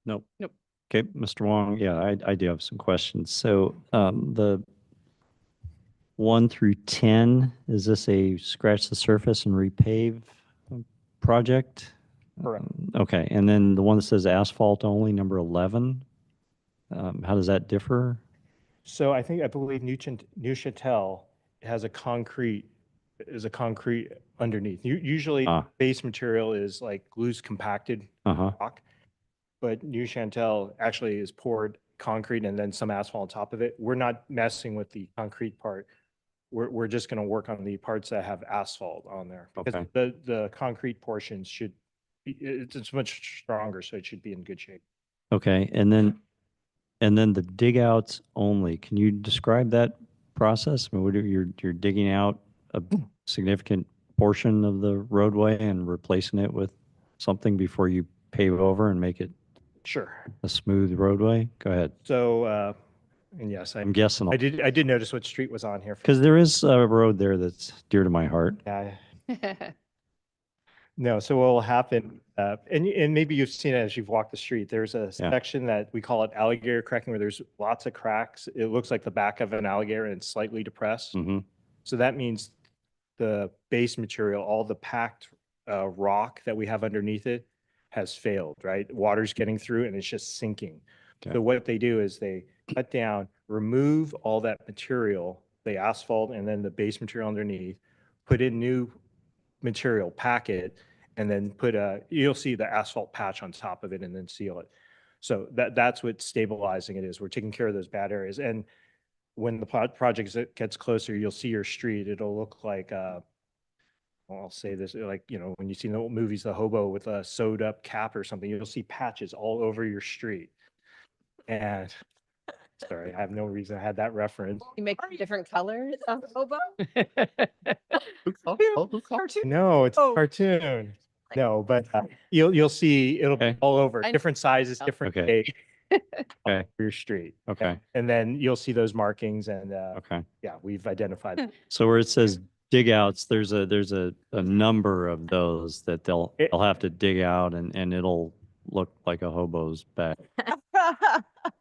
Nope. Nope. Okay, Mr. Wong, yeah, I do have some questions. So the 1 through 10, is this a scratch the surface and repave project? Correct. Okay, and then the one that says asphalt only, number 11, how does that differ? So I believe Neuchâtel has a concrete underneath. Usually Ah. base material is like loose compacted Uh-huh, rock, but Neuchâtel actually is poured concrete and then some asphalt on top of it. We're not messing with the concrete part. We're just going to work on the parts that have asphalt on there because Okay. the concrete portions should be, it's much stronger, so it should be in good shape. okay, and then the dig outs only, can you describe that process? I mean, you're digging out a significant portion of the roadway and replacing it with something before you pave over and make it Sure. a smooth roadway? Go ahead. So, and yes, I'm guessing, I did notice what street was on here. because there is a road there that's dear to my heart. Yeah. No, so what will happen, and maybe you've seen it as you've walked the street, there's a Yeah. section that we call it alligator cracking where there's lots of cracks. It looks like the back of an alligator and it's slightly depressed. Hmm. So that means the base material, all the packed rock that we have underneath it has failed, right? Water's getting through and it's just sinking. Okay. So what they do is they cut down, remove all that material, the asphalt and then the base material underneath, put in new material, pack it, and then you'll see the asphalt patch on top of it and then seal it. So that's what stabilizing it is. We're taking care of those bad areas. And when the project gets closer, you'll see your street. It'll look like, well, I'll say this, like, when you see the old movies, the hobo with a sewed up cap or something, you'll see patches all over your street. And sorry, I have no reason I had that reference. You make different colors of hobo? No, it's a Oh. cartoon. No, but you'll see it'll be Okay. all over, I know. different sizes, different Okay. shapes Okay. for your street. Okay. And then you'll see those markings and Okay. yeah, we've identified. So where it says dig outs, there's a number of those that they'll have to dig out and it'll look like a hobo's back.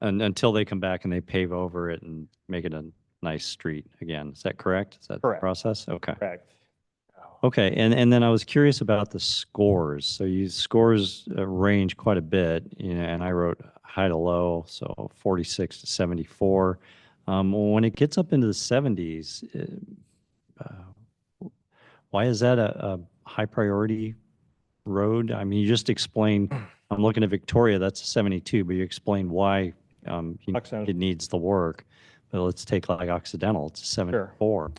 And until they come back and they pave over it and make it a nice street again. Is that correct? Is that the Correct. process? Okay. Correct. Okay. And then I was curious about the scores. So you scores range quite a bit, and I wrote high to low, so 46 to 74. When it gets up into the 70s, why is that a high priority road? I mean, you just explained, I'm looking at Victoria, that's a 72, but you explained why Occidental. it needs the work. But let's take like Occidental, it's a 74.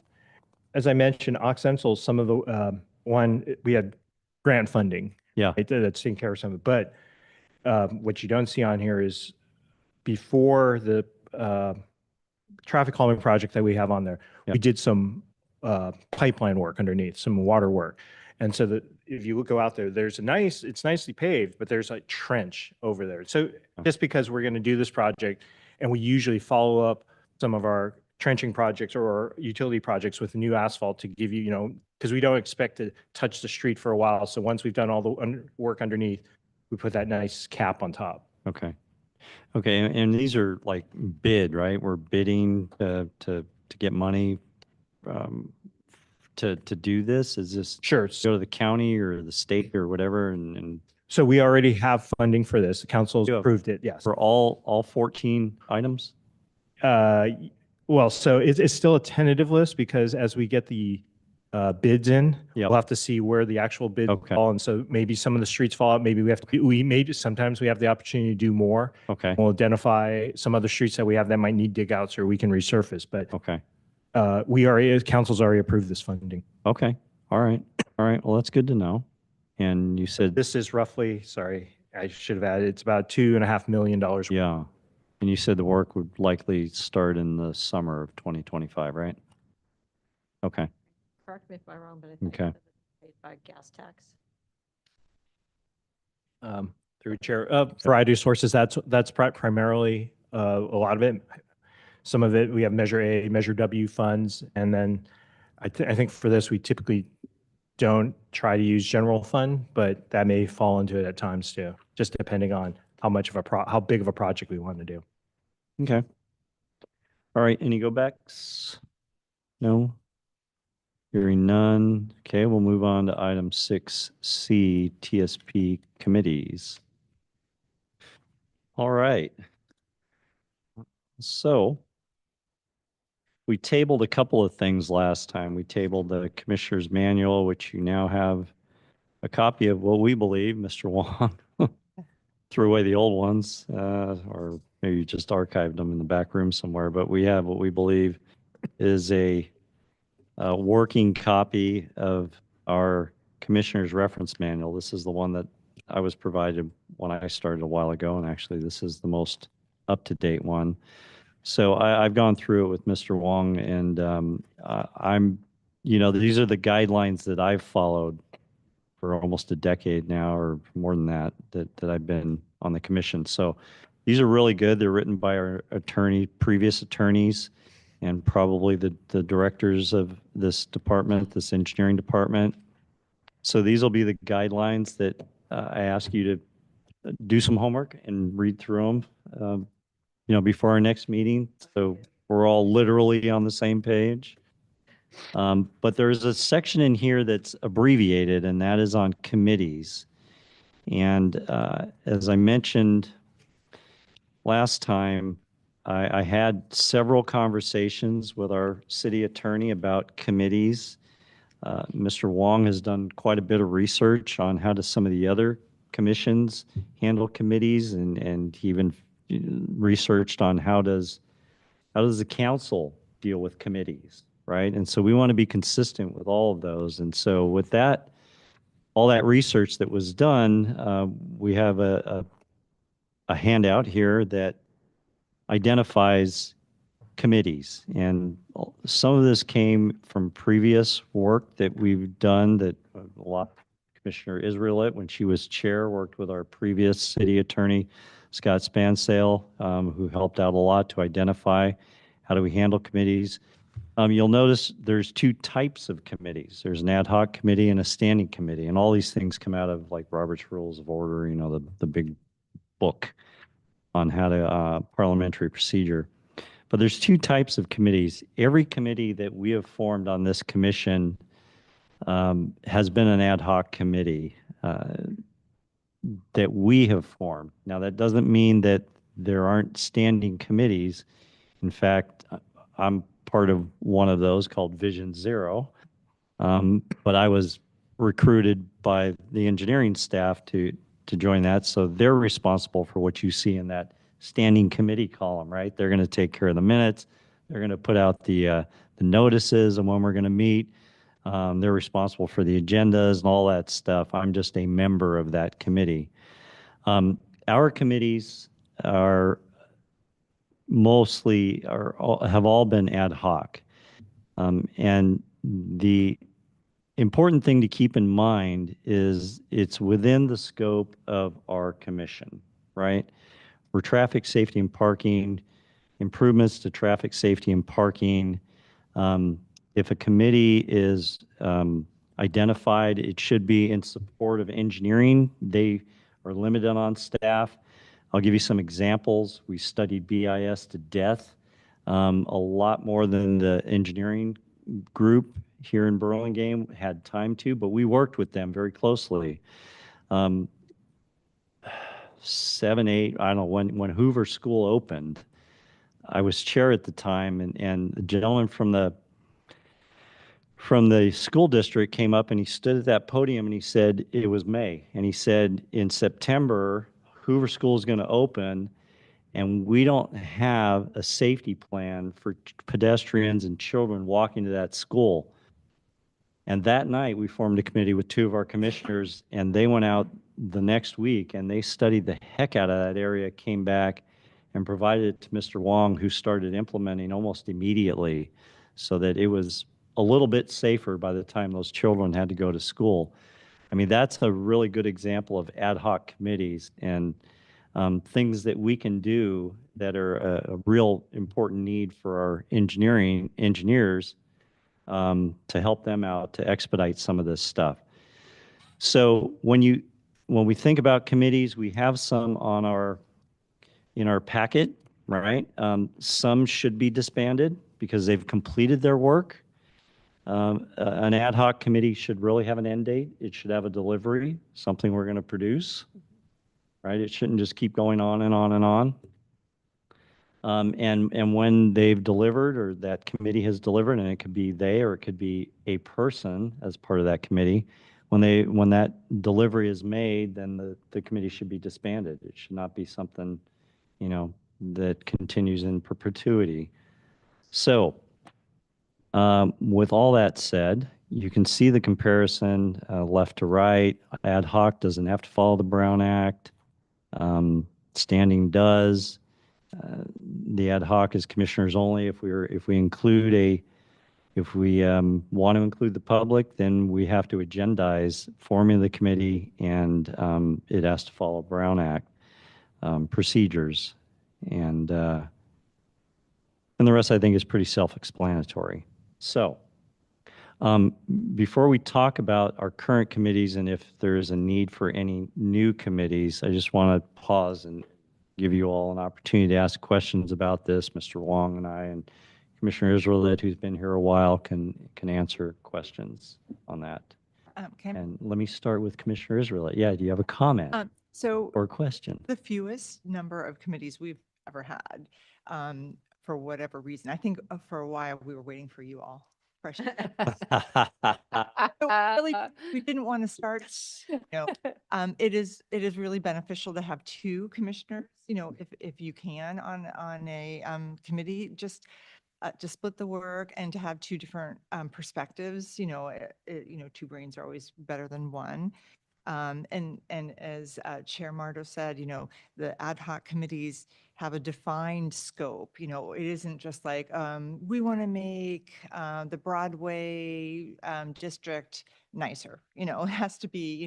As I mentioned, Occidental, some of the we had grant funding. Yeah. Right, that's taking care of some of it. But what you don't see on here is before the traffic calming project that we have on there, Yeah. we did some pipeline work underneath, some water work. And so if you go out there, it's nicely paved, but there's a trench over there. So just because we're going to do this project and we usually follow up some of our trenching projects or utility projects with new asphalt to give you, because we don't expect to touch the street for a while. So once we've done all the work underneath, we put that nice cap on top. Okay. Okay, and these are like bid, right? We're bidding to get money um, to do this? Is this Sure. go to the county or the state or whatever and So we already have funding for this. The council's You have- approved it, yes. for all 14 items? Y- Well, so it's still a tentative list because as we get the bids in, Yep. we'll have to see where the actual bids Okay. fall. And so maybe some of the streets fall out. Maybe we have to, maybe sometimes we have the opportunity to do more. Okay, We'll identify some other streets that we have that might need dig outs or we can resurface. But okay, council's already approved this funding. okay. All right, all right. Well, that's good to know. And you said, This is roughly, sorry, I should have added, it's about $2.5 million. yeah, and you said the work would likely start in the summer of 2025, right? Okay, Correct me if I'm wrong, but I think Okay. that it's paid by gas tax. Through Chair, variety of sources, that's primarily a lot of it. Some of it, we have Measure A, Measure W funds, and then I think for this, we typically don't try to use general fund, but that may fall into it at times too, just depending on how much of how big of a project we want to do. okay. All right, any go backs? No? Hearing none. Okay, we'll move on to item 6C, TSP committees. All right. So we tabled a couple of things last time. We tabled the Commissioner's Manual, which you now have a copy of what we believe Mr. Wong threw away the old ones, or maybe just archived them in the back room somewhere. But we have what we believe is a working copy of our Commissioner's Reference Manual. This is the one that I was provided when I started a while ago, and actually this is the most up-to-date one. So I've gone through it with Mr. Wong, and these are the guidelines that I've followed for almost a decade now, or more than that I've been on the commission. So these are really good. They're written by our previous attorneys, and probably the directors of this department, this engineering department. So these will be the guidelines that I ask you to do some homework and read through them, before our next meeting. So we're all literally on the same page. But there's a section in here that's abbreviated, and that is on committees. And as I mentioned last time, I had several conversations with our city attorney about committees. Mr. Wong has done quite a bit of research on how do some of the other commissions handle committees, and he even researched on how does the council deal with committees, right? And so we want to be consistent with all of those. And so with that, all that research that was done, we have a handout here that identifies committees. And some of this came from previous work that we've done that a lot, Commissioner Israelite, when she was chair, worked with our previous city attorney, Scott Spansale, who helped out a lot to identify how do we handle committees. You'll notice there's two types of committees. There's an ad hoc committee and a standing committee, and all these things come out of like Robert's Rules of Order, the big book on how to parliamentary procedure. But there's two types of committees. Every committee that we have formed on this commission has been an ad hoc committee that we have formed. Now, that doesn't mean that there aren't standing committees. In fact, I'm part of one of those called Vision Zero, but I was recruited by the engineering staff to join that. So they're responsible for what you see in that standing committee column, right? They're going to take care of the minutes. They're going to put out the notices and when we're going to meet. They're responsible for the agendas and all that stuff. I'm just a member of that committee. Our committees are have all been ad hoc. And the important thing to keep in mind is it's within the scope of our commission, right? For traffic safety and parking, improvements to traffic safety and parking. If a committee is identified, it should be in support of engineering. They are limited on staff. I'll give you some examples. We studied BIS to death, a lot more than the engineering group here in Burlingame had time to, but we worked with them very closely. 7, 8, I don't know, when Hoover School opened, I was chair at the time, and the gentleman from the school district came up and he stood at that podium and he said, it was May, and he said, in September, Hoover School is going to open, and we don't have a safety plan for pedestrians and children walking to that school. And that night, we formed a committee with 2 of our commissioners, and they went out the next week and they studied the heck out of that area, came back and provided it to Mr. Wong, who started implementing almost immediately, so that it was a little bit safer by the time those children had to go to school. I mean, that's a really good example of ad hoc committees and things that we can do that are a real important need for our engineers to help them out to expedite some of this stuff. So when we think about committees, we have some in our packet, right? Some should be disbanded because they've completed their work. An ad hoc committee should really have an end date. It should have a delivery, something we're going to produce, right? It shouldn't just keep going on and on and on. And when they've delivered, or that committee has delivered, and it could be they or it could be a person as part of that committee, when that delivery is made, then the committee should be disbanded. It should not be something, that continues in perpetuity. So with all that said, you can see the comparison left to right. Ad hoc doesn't have to follow the Brown Act. Standing does. The ad hoc is commissioners only. If we want to include the public, then we have to agendize forming the committee, and it has to follow Brown Act procedures, and the rest I think is pretty self-explanatory. So before we talk about our current committees and if there is a need for any new committees, I just want to pause and give you all an opportunity to ask questions about this. Mr. Wong and I and Commissioner Israelit, who's been here a while, can answer questions on that. And let me start with Commissioner Israelit. Yeah, do you have a comment So or a question? the fewest number of committees we've ever had, for whatever reason. I think for a while we were waiting for you all. Fresh. Really, we didn't want to start. It is really beneficial to have 2 commissioners. If you can on a committee, just to split the work and to have 2 different perspectives. 2 brains are always better than 1. And as Chair Marto said, the ad hoc committees have a defined scope. It isn't just like, we want to make the Broadway district nicer. It has to be,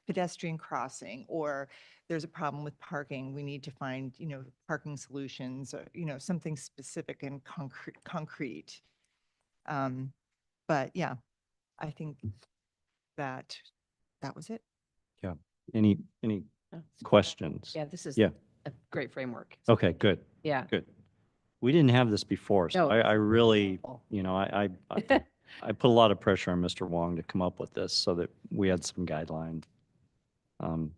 pedestrian crossing, or there's a problem with parking. We need to find, parking solutions, or, something specific and concrete. But yeah, I think that was it. Yeah. Any questions? Yeah, this is Yeah. a great framework. Okay, good. Yeah. Good. We didn't have this before, so No. I really, I put a lot of pressure on Mr. Wong to come up with this so that we had some guidelines.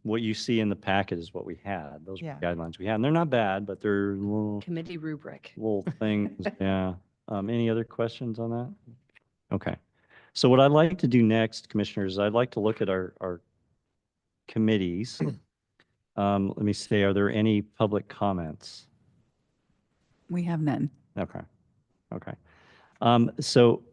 What you see in the packet is what we had. Those were Yeah. the guidelines we had. And they're not bad, but they're little Committee rubric. things. Yeah. Any other questions on that? Okay. So what I'd like to do next, Commissioners, I'd like to look at our committees. Let me say, are there any public comments? We have none. Okay. Okay. So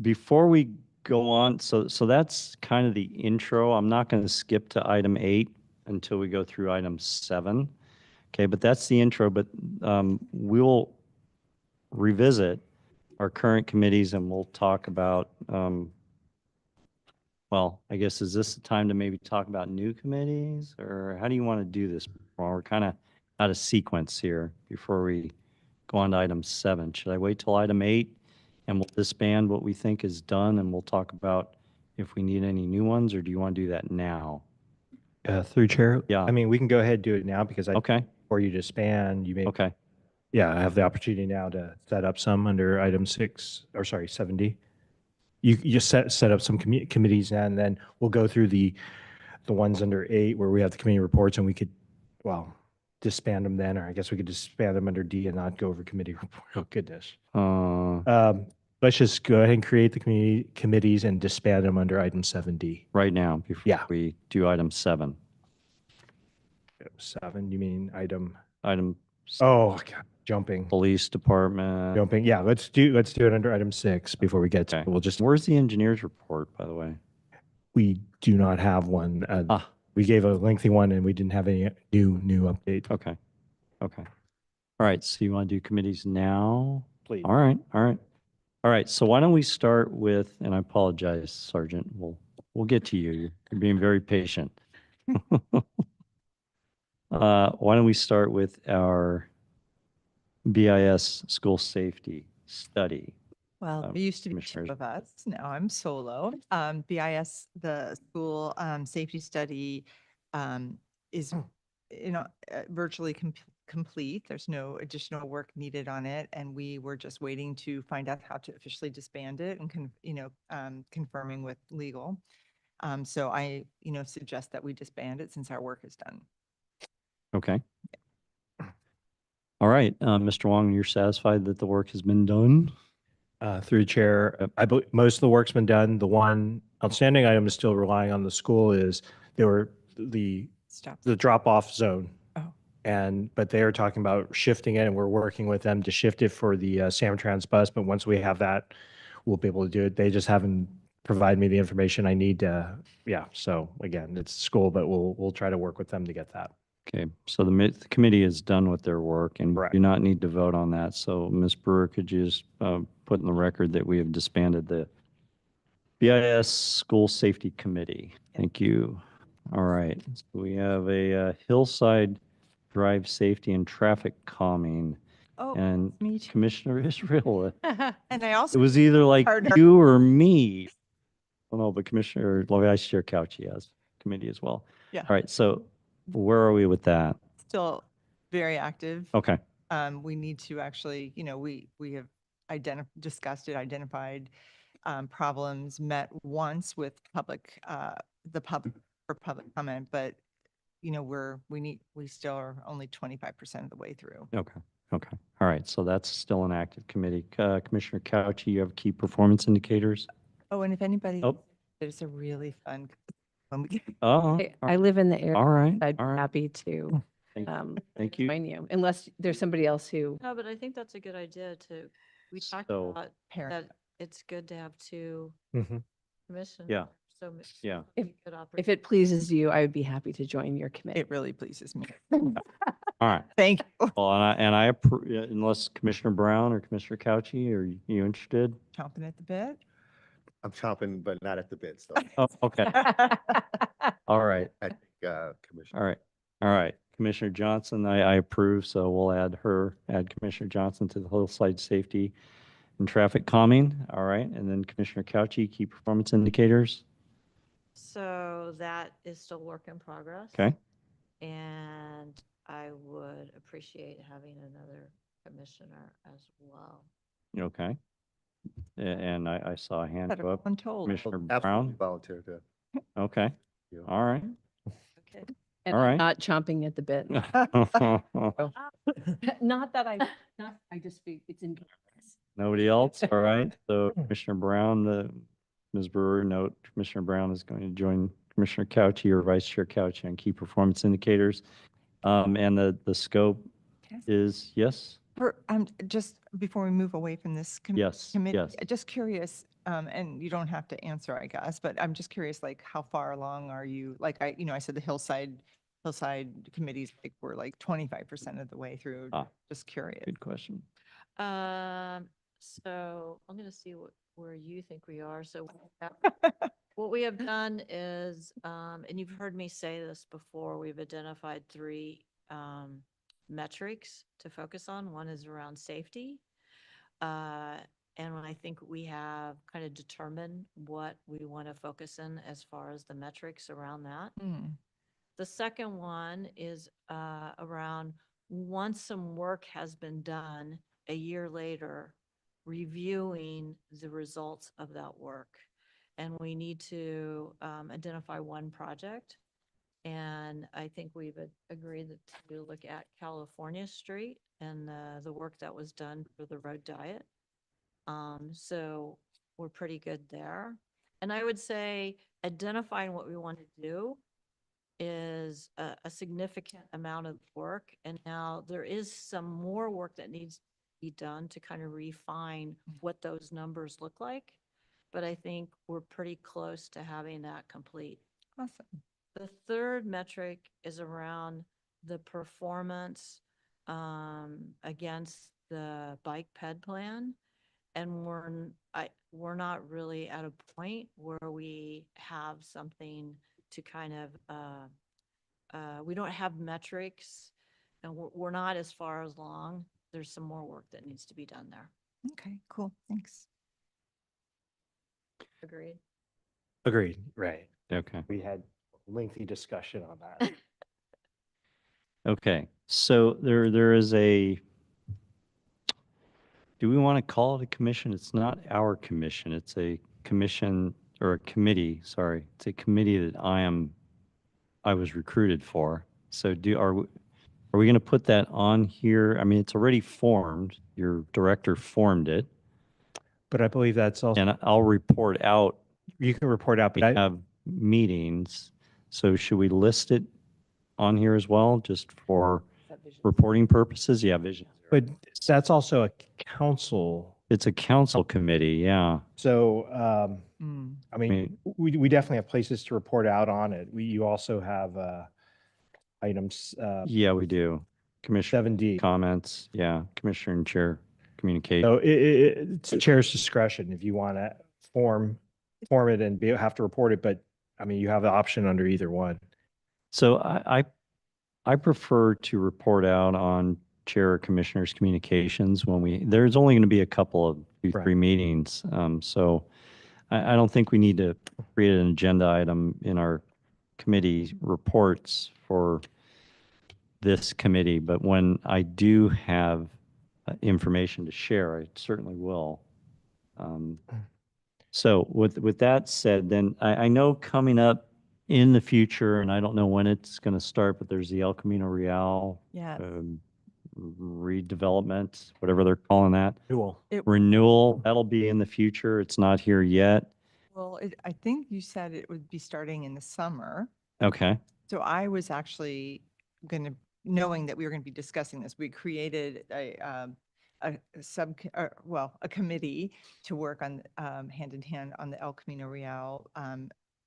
before we go on, so that's kind of the intro. I'm not going to skip to item 8 until we go through item 7. Okay, but that's the intro. But we'll revisit our current committees and we'll talk about, well, I guess, is this the time to maybe talk about new committees, or how do you want to do this? We're kind of out of sequence here before we go on to item 7. Should I wait till item 8 and we'll disband what we think is done and we'll talk about if we need any new ones, or do you want to do that now? Through chair. Yeah. I mean, we can go ahead and do it now because Okay, before you disband, you may. okay. Yeah, I have the opportunity now to set up some under item 7D. You just set up some committees and then we'll go through the ones under 8 where we have the committee reports and we could, well, disband them then, or I guess we could disband them under D and not go over committee report. Oh, goodness. Let's just go ahead and create the committees and disband them under item 7D. Right now, before Yeah. we do item 7. 7, you mean item? Item, Oh, God, jumping. police department. Jumping. Yeah, let's do it under item 6 before we get to, Okay. we'll just, Where's the engineer's report, by the way? we do not have one. Ah, We gave a lengthy one and we didn't have any new update. okay, okay. All right, so you want to do committees now? Please. All right, all right. All right, so why don't we start with, and I apologize, Sergeant, we'll get to you. You're being very patient. Why don't we start with our BIS school safety study? Well, Um, there used to be 2 commissioners. of us. Now I'm solo. BIS, the school safety study is, virtually complete. There's no additional work needed on it. And we were just waiting to find out how to officially disband it and, confirming with legal. So I, suggest that we disband it since our work is done. Okay. All right, Mr. Wong, you're satisfied that the work has been done? Through the chair, I believe most of the work's been done. The one outstanding item is still relying on the school is the Stop. drop-off zone. Oh. But they are talking about shifting it and we're working with them to shift it for the Samtrans bus. But once we have that, we'll be able to do it. They just haven't provided me the information I need to, so again, it's school, but we'll try to work with them to get that. Okay, so the committee is done with their work and we Correct. do not need to vote on that. So Ms. Brewer, could you just put in the record that we have disbanded the BIS School Safety Committee? Thank you. All right, so we have a Hillside Drive Safety and Traffic Calming. Oh, And me too. Commissioner Israel, And I it also, was either like Partner. you or me. Oh, no, but Commissioner, Vice Chair Couchy has committee as well. Yeah. All right, so where are we with that? still very active. Okay, We need to actually, we have discussed it, identified problems, met once with the public for public comment, but we still are only 25% of the way through. okay, okay. All right, so that's still an active committee. Commissioner Couchy, you have key performance indicators? Oh, and if anybody, Oh. it's a really fun, when we get Oh, I live in the area. all right, I'd be all right. happy to Thank thank you. join you, unless there's somebody else who. No, but I think that's a good idea to, we talked So- about parent. that it's good to have 2 Mhm. commissions. Yeah. So Yeah. If If it pleases you, I would be happy to join your committee. It really pleases me. All right. Thank you. Well, and I approve, unless Commissioner Brown or Commissioner Couchy, are you interested? Chomping at the bit. I'm chomping, but not at the bit, so Oh, okay. All right. I think, Commissioner. All right. All right. Commissioner Johnson, I approve, so we'll add Commissioner Johnson to the Hillside Safety and Traffic Calming. All right. And then Commissioner Couchy, key performance indicators. So that is still work in progress. Okay. And I would appreciate having another commissioner as well. Okay. And I saw a hand go up. Untold. Commissioner Absolutely Brown. volunteer to. Okay. you. All right. Okay. And All I'm right. not chomping at the bit. Not that I just speak, it's in. Nobody else? All right. So Commissioner Brown, Ms. Brewer, note Commissioner Brown is going to join Commissioner Couchy or Vice Chair Couchy on key performance indicators. And the scope is, yes? Just before we move away from this Yes, committee, yes. just curious, and you don't have to answer, I guess, but I'm just curious, like, how far along are you? Like, I said the Hillside committees, like, we're like 25% of the way through. Ah. Just curious. Good question. So I'm going to see where you think we are. So what we have done is, and you've heard me say this before, we've identified 3 metrics to focus on. One is around safety. And when I think we have kind of determined what we want to focus in as far as the metrics around that. The second one is around, once some work has been done a year later, reviewing the results of that work. And we need to identify one project. And I think we've agreed to look at California Street and the work that was done for the road diet. So we're pretty good there. And I would say identifying what we want to do is a significant amount of work. And now there is some more work that needs to be done to kind of refine what those numbers look like. But I think we're pretty close to having that complete. Awesome. The third metric is around the performance against the bike ped plan. And we're not really at a point where we have something to kind of, we don't have metrics, and we're not as far along. There's some more work that needs to be done there. Okay, cool. Thanks. Agreed? Agreed, right. Okay. We had lengthy discussion on that. Okay. So there is a, do we want to call it a commission? It's not our commission. It's a commission or a committee, sorry. It's a committee that I was recruited for. So are we going to put that on here? I mean, it's already formed. Your director formed it, But I believe that's also, and I'll report out. you can report out, We but have meetings. So should we list it on here as well, just for reporting purposes? Yeah, vision. but that's also a council. It's a council committee, yeah. So, Mm. I mean, we definitely have places to report out on it. You also have items Yeah, we do. Commissioner 7D. comments, yeah, Commissioner and Chair communication. So it's the chair's discretion if you want to form it and have to report it, but I mean, you have the option under either one. So I prefer to report out on Chair or Commissioner's communications when there's only going to be a couple of Right. 3 meetings. So I don't think we need to create an agenda item in our committee reports for this committee, but when I do have information to share, I certainly will. So with that said, then I know coming up in the future, and I don't know when it's going to start, but there's the El Camino Real Yeah. redevelopment, whatever they're calling that, Cool. renewal. That'll be in the future. It's not here yet. Well, I think you said it would be starting in the summer. Okay. So I was actually going to, knowing that we were going to be discussing this, we created a committee to work on hand in hand on the El Camino Real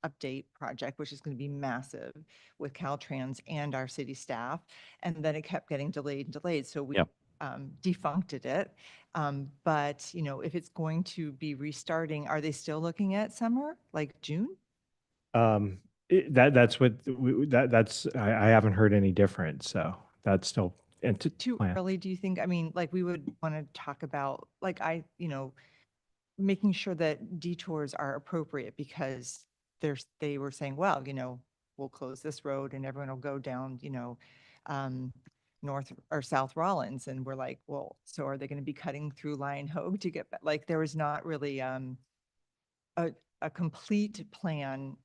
update project, which is going to be massive with Caltrans and our city staff. And then it kept getting delayed and delayed. So we Yep. defuncted it. But, you know, if it's going to be restarting, are they still looking at summer, like June? That's what, I haven't heard any different, so that's still. And Too plan. early, do you think? I mean, like, we would want to talk about, like, making sure that detours are appropriate, because they were saying, well, we'll close this road and everyone will go down, North or South Rollins. And we're like, well, so are they going to be cutting through Lion Hogue to get back? Like, there was not really a complete plan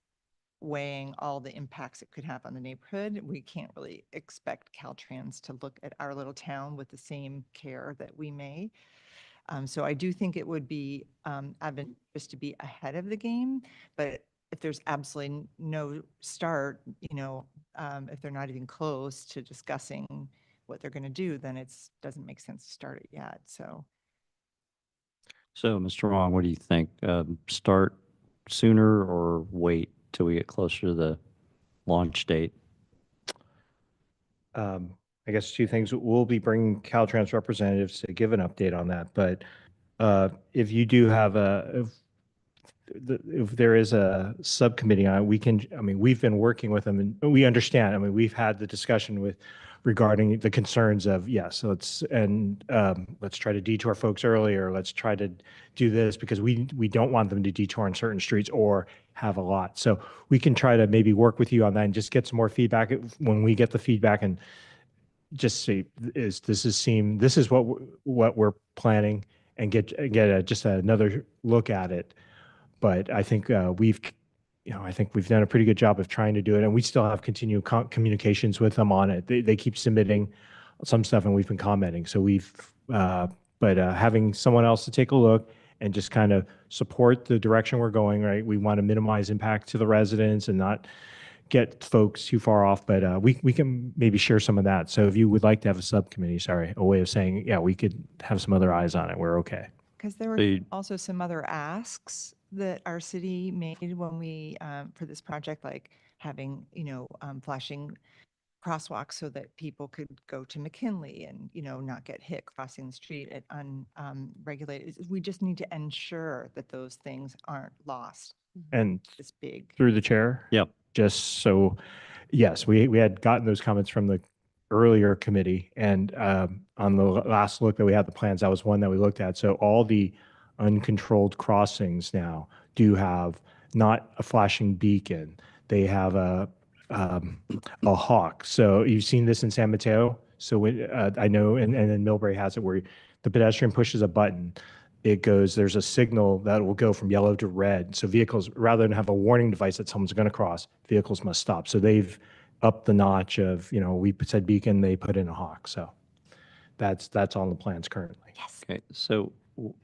weighing all the impacts it could have on the neighborhood. We can't really expect Caltrans to look at our little town with the same care that we may. So I do think it would be advantageous to be ahead of the game, but if there's absolutely no start, if they're not even close to discussing what they're going to do, then it doesn't make sense to start it yet. So Mr. Wong, what do you think? Start sooner or wait till we get closer to the launch date? I guess 2 things. We'll be bringing Caltrans representatives to give an update on that. But if you do have if there is a subcommittee on it, we've been working with them and we understand. I mean, we've had the discussion with regarding the concerns of, yes, let's try to detour folks earlier. Let's try to do this because we don't want them to detour on certain streets or have a lot. So we can try to maybe work with you on that and just get some more feedback when we get the feedback and just see, this is what we're planning, and get just another look at it. But I think I think we've done a pretty good job of trying to do it, and we still have continued communications with them on it. They keep submitting some stuff, and we've been commenting. So having someone else to take a look and just kind of support the direction we're going, right? We want to minimize impact to the residents and not get folks too far off, but we can maybe share some of that. So if you would like to have a subcommittee, a way of saying, yeah, we could have some other eyes on it, we're okay. Because there were The- also some other asks that our city made when we, for this project, like having, flashing crosswalks so that people could go to McKinley and, not get hit crossing the street at unregulated. We just need to ensure that those things aren't lost. And This big. through the chair. Yep. Just so, yes, we had gotten those comments from the earlier committee, and on the last look that we had the plans, that was one that we looked at. So all the uncontrolled crossings now do have not a flashing beacon. They have a hawk. So you've seen this in San Mateo. So when, I know, and then Millbrae has it where the pedestrian pushes a button, there's a signal that will go from yellow to red. So vehicles, rather than have a warning device that someone's going to cross, vehicles must stop. So they've upped the notch of, we said beacon, they put in a hawk. So that's on the plans currently. Okay, so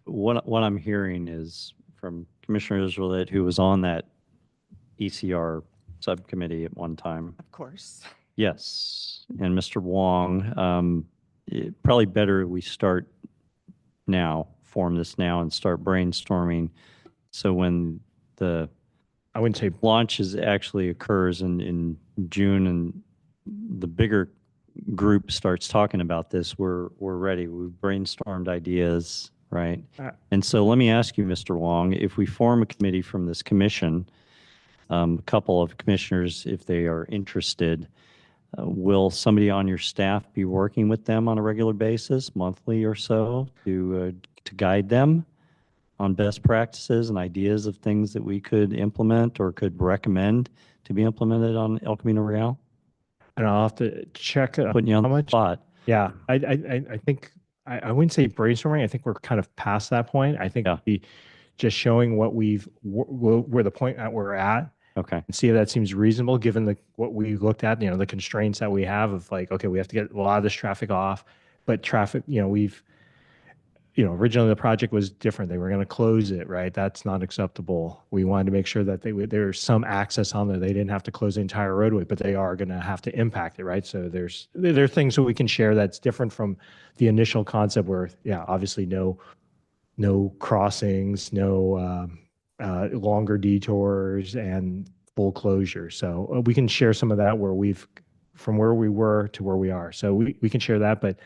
what I'm hearing is from Commissioner Israelit, who was on that ECR subcommittee at one time. Of course. Yes, and Mr. Wong, probably better we form this now and start brainstorming. So when the I wouldn't say launch actually occurs in June and the bigger group starts talking about this, we're ready. We've brainstormed ideas, right? And so let me ask you, Mr. Wong, if we form a committee from this commission, a couple of commissioners, if they are interested, will somebody on your staff be working with them on a regular basis, monthly or so, to guide them on best practices and ideas of things that we could implement or could recommend to be implemented on El Camino Real? and I'll have to check Putting you on how the much. spot. Yeah, I think I wouldn't say brainstorming. I think we're kind of past that point. I think Yeah. just showing what where the point that we're at, Okay. and see if that seems reasonable given what we looked at, the constraints that we have of like, okay, we have to get a lot of this traffic off, but traffic, originally the project was different. They were going to close it, right? That's not acceptable. We wanted to make sure that there's some access on there. They didn't have to close the entire roadway, but they are going to have to impact it, right? So there are things that we can share that's different from the initial concept where, yeah, obviously no crossings, no longer detours and full closure. So we can share some of that from where we were to where we are. So we can share that, but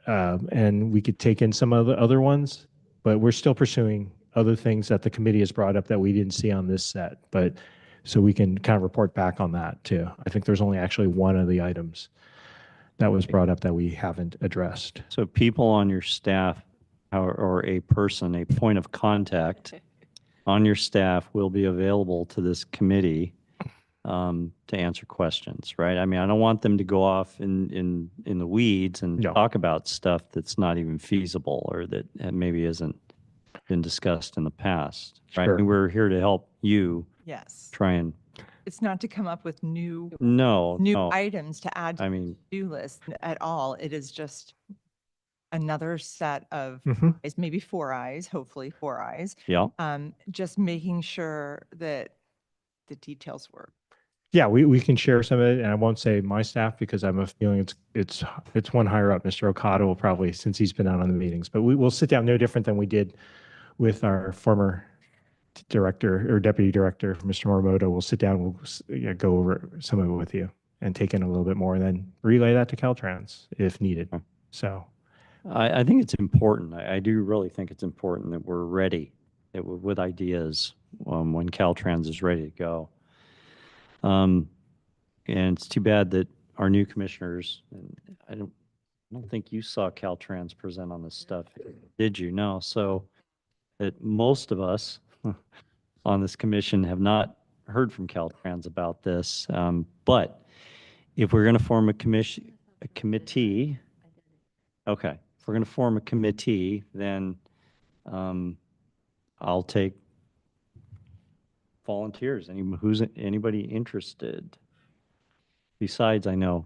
and we could take in some of the other ones, but we're still pursuing other things that the committee has brought up that we didn't see on this set. But so we can kind of report back on that too. I think there's only actually one of the items that was brought up that we haven't addressed. So people on your staff or a person, a point of contact on your staff will be available to this committee to answer questions, right? I mean, I don't want them to go off in the weeds and No. talk about stuff that's not even feasible or that maybe hasn't been discussed in the past, right? Sure. And we're here to help you Yes. try and, It's not to come up with new no, items to add to I the mean, to-do list at all. It is just another set of Mhm. eyes, maybe 4 eyes, hopefully 4 eyes. yeah, Just making sure that the details work. Yeah, we can share some of it, and I won't say my staff because I'm a feeling it's one higher up. Mr. Okada will probably, since he's been out on the meetings, but we'll sit down no different than we did with our former director or deputy director, Mr. Morimoto. We'll sit down, we'll go over some of it with you and take in a little bit more, and then relay that to Caltrans if needed. Okay. So I think it's important. I do really think it's important that we're ready with ideas when Caltrans is ready to go. And it's too bad that our new commissioners, and I don't think you saw Caltrans present on this stuff, did you? No. So that most of us on this commission have not heard from Caltrans about this. But if we're going to form a committee, okay, if we're going to form a committee, then I'll take volunteers. Anybody interested? Besides, I know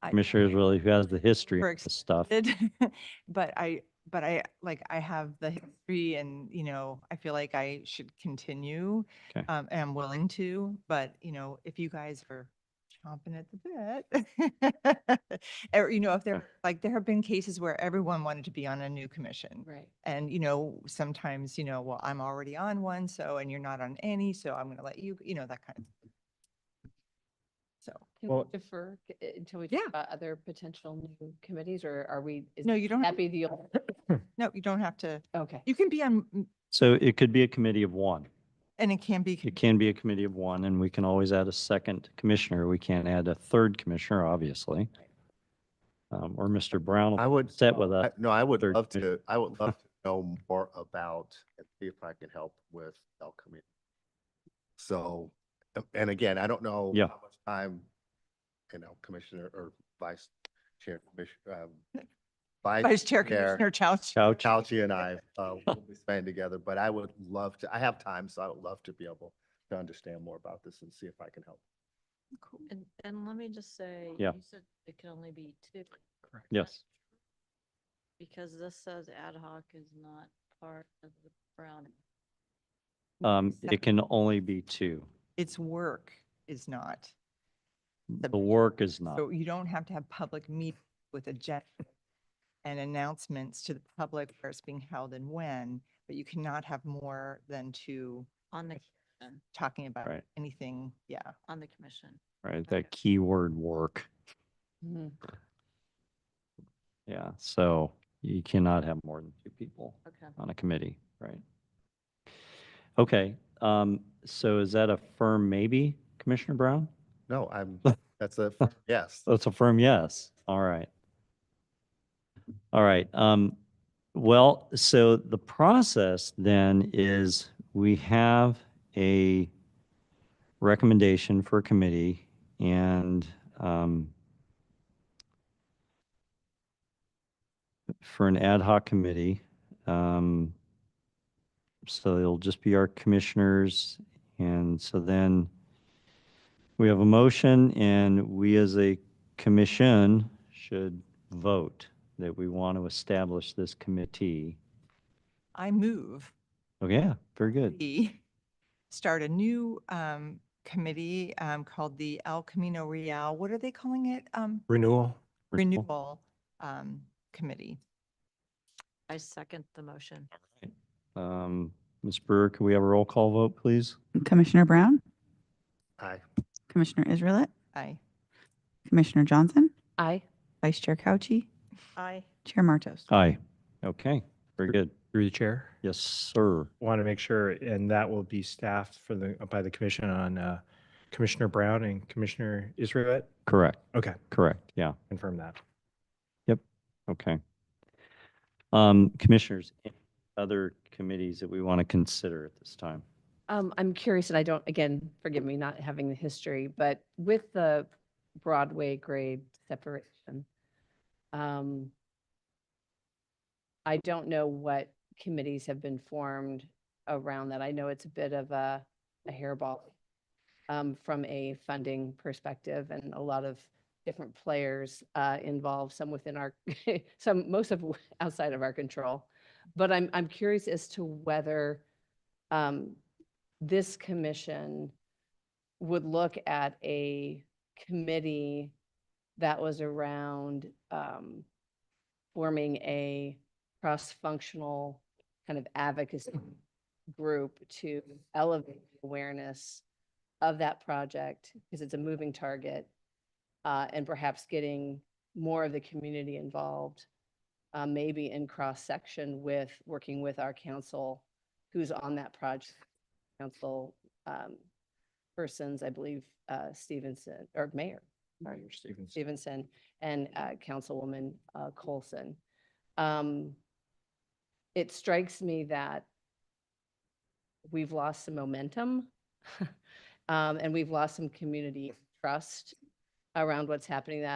I- Commissioner Israeli, who has the history We're of this stuff. excited, but I have the history and, I feel like I should continue. Okay. And I'm willing to, but, if you guys are chomping at the bit, or, if there have been cases where everyone wanted to be on a new commission. Right. And, sometimes, well, I'm already on one, and you're not on any, so I'm going to let you, that kind of. So, Can Well- we defer until we Yeah. talk about other potential new committees, or are we? is no, you don't, that be the only? no, you don't have to, Okay. you can be on, So it could be a committee of one. and it can be. It can be a committee of one, and we can always add a second commissioner. We can't add a third commissioner, obviously. Or Mr. Brown I will would. sit with us. No, I would third love commission. to, I would love to know more about, and see if I can help with El Camino. So, and again, I don't know Yeah. how much time, Commissioner or Vice Chair, Vice Chair Commissioner Chouch. Couch. Fauci and I will be spending together, but I would love to, I have time, so I would love to be able to understand more about this and see if I can help. And let me just say, Yeah. you said it can only be two. Correct. Yes. Because this says ad hoc is not part of the Brown. It can only be two. Its work is not. The work is not. So you don't have to have public meetings with agenda and announcements to the public where it's being held and when, but you cannot have more than two On the commission, talking about Right. anything. Yeah. on the commission. Right, that keyword work. Mhm. Yeah, so you cannot have more than two people Okay. on a committee, right? Okay, so is that a firm maybe, Commissioner Brown? No, that's a, yes. That's a firm yes. All right. All right. Well, so the process then is we have a recommendation for a committee and for an ad hoc committee. So it'll just be our commissioners. And so then we have a motion and we as a commission should vote that we want to establish this committee. I move. Oh, yeah, very good. We start a new committee called the El Camino Real. What are they calling it? Renewal. Renewal Committee. I second the motion. Ms. Brewer, can we have a roll call vote, please? Commissioner Brown, Aye. Commissioner Israelit, Aye. Commissioner Johnson, Aye. Vice Chair Cauchi, Aye. Chair Martos. Aye. Okay, very good. Through the chair. Yes, sir. Want to make sure, and that will be staffed by the commission on Commissioner Brown and Commissioner Israel. Correct, Okay, correct, yeah. confirm that. Okay. Commissioners, any other committees that we want to consider at this time? I'm curious, and I don't, again, forgive me not having the history, but with the Broadway grade separation, I don't know what committees have been formed around that. I know it's a bit of a hairball from a funding perspective, and a lot of different players involved, some within our, most of outside of our control. But I'm curious as to whether this commission would look at a committee that was around forming a cross-functional kind of advocacy group to elevate awareness of that project, because it's a moving target, and perhaps getting more of the community involved, maybe in cross-section with working with our council who's on that project. Council persons, I believe, Stevenson, or Mayor Stevenson and Councilwoman Colson. It strikes me that we've lost some momentum and we've lost some community trust around what's happening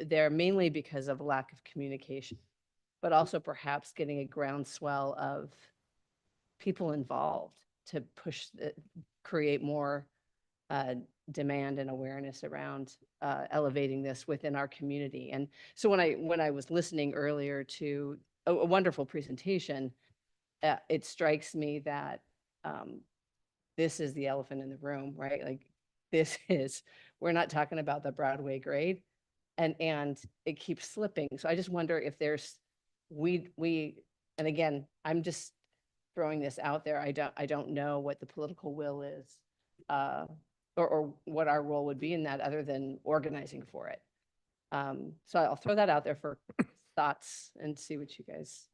there, mainly because of lack of communication, but also perhaps getting a groundswell of people involved to create more demand and awareness around elevating this within our community. And so when I was listening earlier to a wonderful presentation, it strikes me that this is the elephant in the room, right? Like we're not talking about the Broadway grade, and it keeps slipping. So I just wonder if there's and again, I'm just throwing this out there. I don't know what the political will is, or what our role would be in that, other than organizing for it. So I'll throw that out there for thoughts and see what you guys.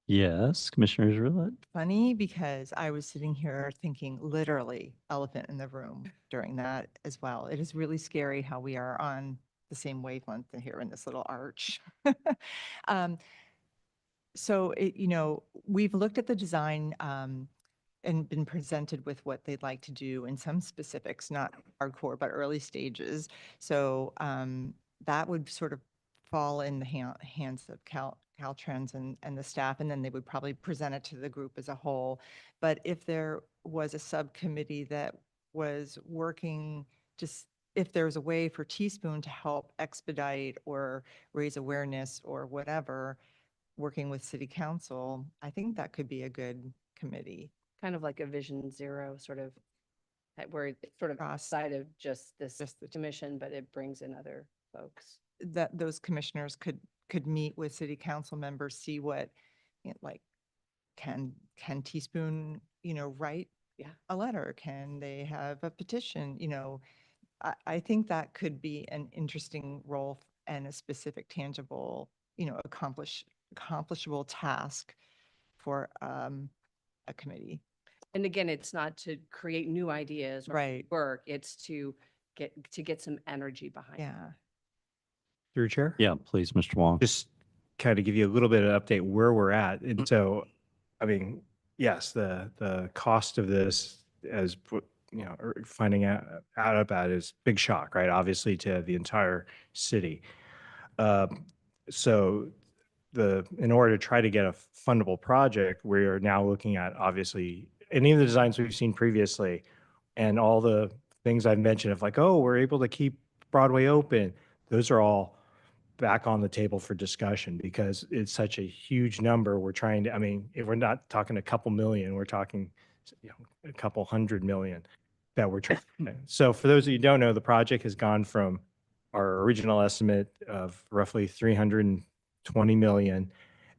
Yes, Commissioner Israelet? Funny, because I was sitting here thinking literally elephant in the room during that as well. It is really scary how we are on the same wavelength here in this little arch. So, we've looked at the design and been presented with what they'd like to do in some specifics, not hardcore, but early stages. So that would sort of fall in the hands of Caltrans and the staff, and then they would probably present it to the group as a whole. But if there was a subcommittee that was working, just if there's a way for Teaspoon to help expedite or raise awareness or whatever, working with city council, I think that could be a good committee. Kind of like a Vision Zero sort of, where it's sort of outside of just the commission, but it brings in other folks. That those commissioners could meet with city council members, see what, like, can Teaspoon, write a letter? Can they have a petition? I think that could be an interesting role and a specific, tangible, accomplishable task for a committee. And again, it's not to create new ideas or Right. work. It's to get some energy behind it. Yeah. Through chair? Yeah, please, Mr. Wong. Just kind of give you a little bit of update where we're at. And so, I mean, yes, the cost of this, as finding out about, is big shock, right? Obviously, to the entire city. So in order to try to get a fundable project, we are now looking at, obviously, any of the designs we've seen previously and all the things I've mentioned of like, oh, we're able to keep Broadway open. Those are all back on the table for discussion because it's such a huge number. We're trying to, I mean, if we're not talking a couple million, we're talking, a couple 100 million that we're trying. So for those of you who don't know, the project has gone from our original estimate of roughly 320 million.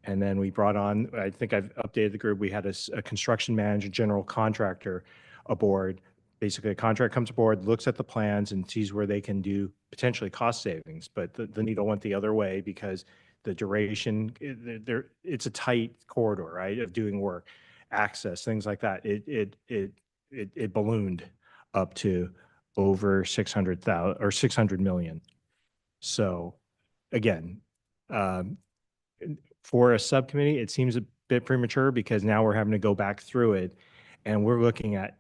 And then we brought on, I think I've updated the group. We had a construction manager, general contractor aboard. Basically, a contract comes aboard, looks at the plans and sees where they can do potentially cost savings. But the needle went the other way because the duration, it's a tight corridor, right, of doing work, access, things like that. It ballooned up to over 600,000 or 600 million. So again, for a subcommittee, it seems a bit premature because now we're having to go back through it and we're looking at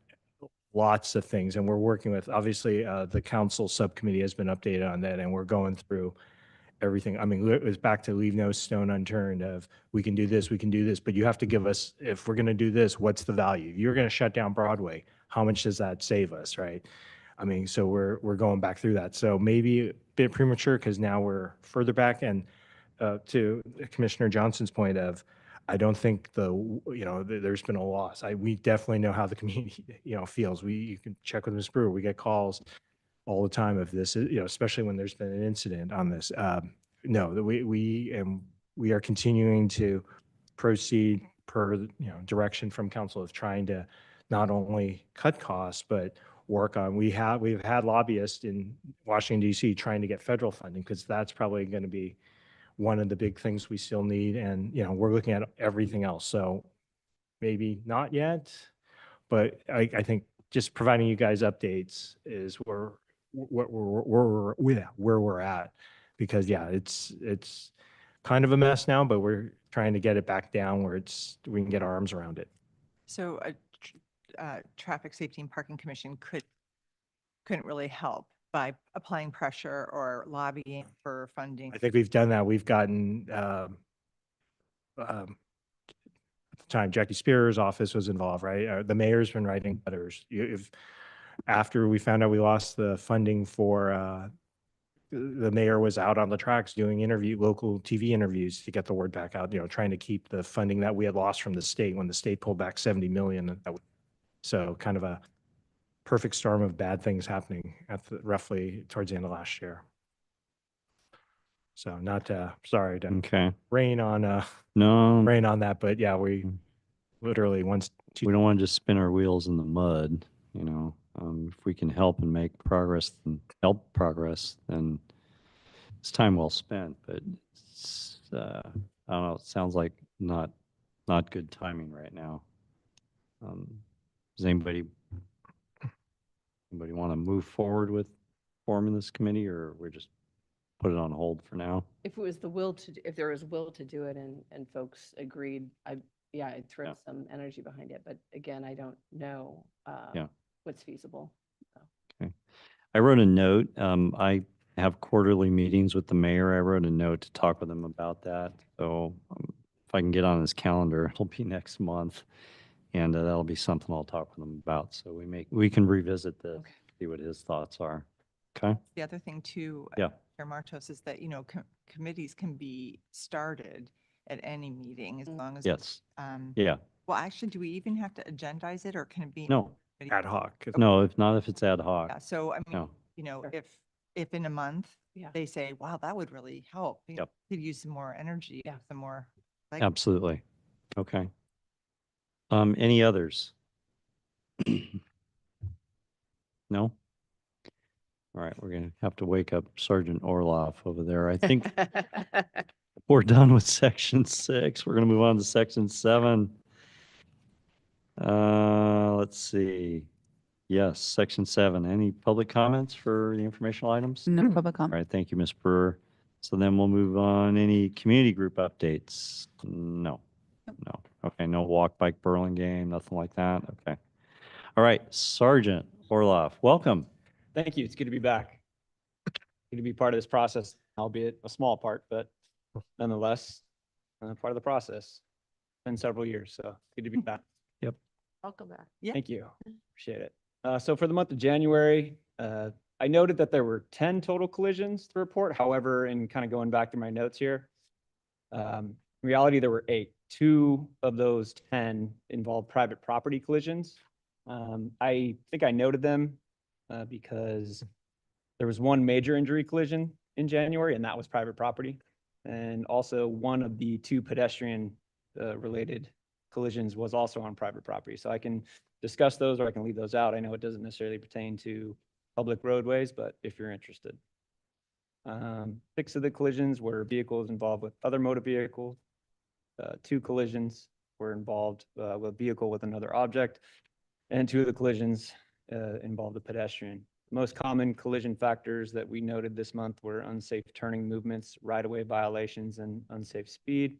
lots of things and we're working with, obviously, the council subcommittee has been updated on that and we're going through everything. I mean, it was back to leave no stone unturned of we can do this, but you have to give us, if we're going to do this, what's the value? You're going to shut down Broadway. How much does that save us, right? I mean, so we're going back through that. So maybe a bit premature because now we're further back. And to Commissioner Johnson's point of, I don't think there's been a loss. We definitely know how the community, feels. You can check with Ms. Brewer. We get calls all the time of this, especially when there's been an incident on this. No, that we are continuing to proceed per, direction from council of trying to not only cut costs, but work on, we've had lobbyists in Washington, D.C. trying to get federal funding because that's probably going to be one of the big things we still need. And, we're looking at everything else. So maybe not yet, but I think just providing you guys updates is where we're at. Because yeah, it's kind of a mess now, but we're trying to get it back down where we can get our arms around it. So a Traffic Safety and Parking Commission couldn't really help by applying pressure or lobbying for funding. I think we've done that. We've gotten, at the time, Jackie Spear's office was involved, right? The mayor's been writing letters. After we found out we lost the funding for, the mayor was out on the tracks doing local TV interviews to get the word back out, trying to keep the funding that we had lost from the state when the state pulled back 70 million. So kind of a perfect storm of bad things happening roughly towards the end of last year. So not, sorry to Okay. rain on No, that, but yeah, we literally we don't want to just spin our wheels in the mud, if we can help and make progress and help progress, then it's time well spent, but it's, I don't know, it sounds like not good timing right now. Does anybody want to move forward with forming this committee, or we're just put it on hold for now? If it was the will to, if there was will to do it and folks agreed, I'd throw Yeah. some energy behind it. But again, I don't know Yeah. what's feasible. I wrote a note. I have quarterly meetings with the mayor. I wrote a note to talk with him about that. So if I can get on his calendar, it'll be next month. And that'll be something I'll talk with him about. So we can revisit this, Okay. see what his thoughts are. Okay? The other thing too, Yeah. Chair Martos, is that, committees can be started at any meeting as long as. Yes. Um, Yeah. Well, actually, do we even have to agendize it or can it be? No. ad hoc. No, if it's ad hoc. Yeah, so I mean, No. Sure. if in a month Yeah. they say, wow, that would really help. Yep. Could use some more energy, Yeah. some more. Like, Absolutely. Okay. Any others? No? All right, we're gonna have to wake up Sergeant Orloff over there. I think we're done with section 6. We're gonna move on to section 7. Let's see. Yes, section 7. Any public comments for the informational items? No public All comment. right, thank you, Ms. Brewer. So then we'll move on. Any community group updates? No. No. Okay, no walk, bike, Burlingame, nothing like that. Okay. All right, Sergeant Orloff, welcome. Thank you. It's good to be back. Good to be part of this process, albeit a small part, but nonetheless, part of the process. Been several years, so good to be back. Welcome back. Yeah. Thank you. Appreciate it. So for the month of January, I noted that there were 10 total collisions to report. However, in kind of going back through my notes here, in reality, there were 8. 2 of those 10 involved private property collisions. I think I noted them because there was one major injury collision in January, and that was private property. And also one of the 2 pedestrian related collisions was also on private property. So I can discuss those or I can leave those out. I know it doesn't necessarily pertain to public roadways, but if you're interested. 6 of the collisions were vehicles involved with other motor vehicles. 2 collisions were involved with a vehicle with another object, and 2 of the collisions involved a pedestrian. Most common collision factors that we noted this month were unsafe turning movements, right-of-way violations, and unsafe speed.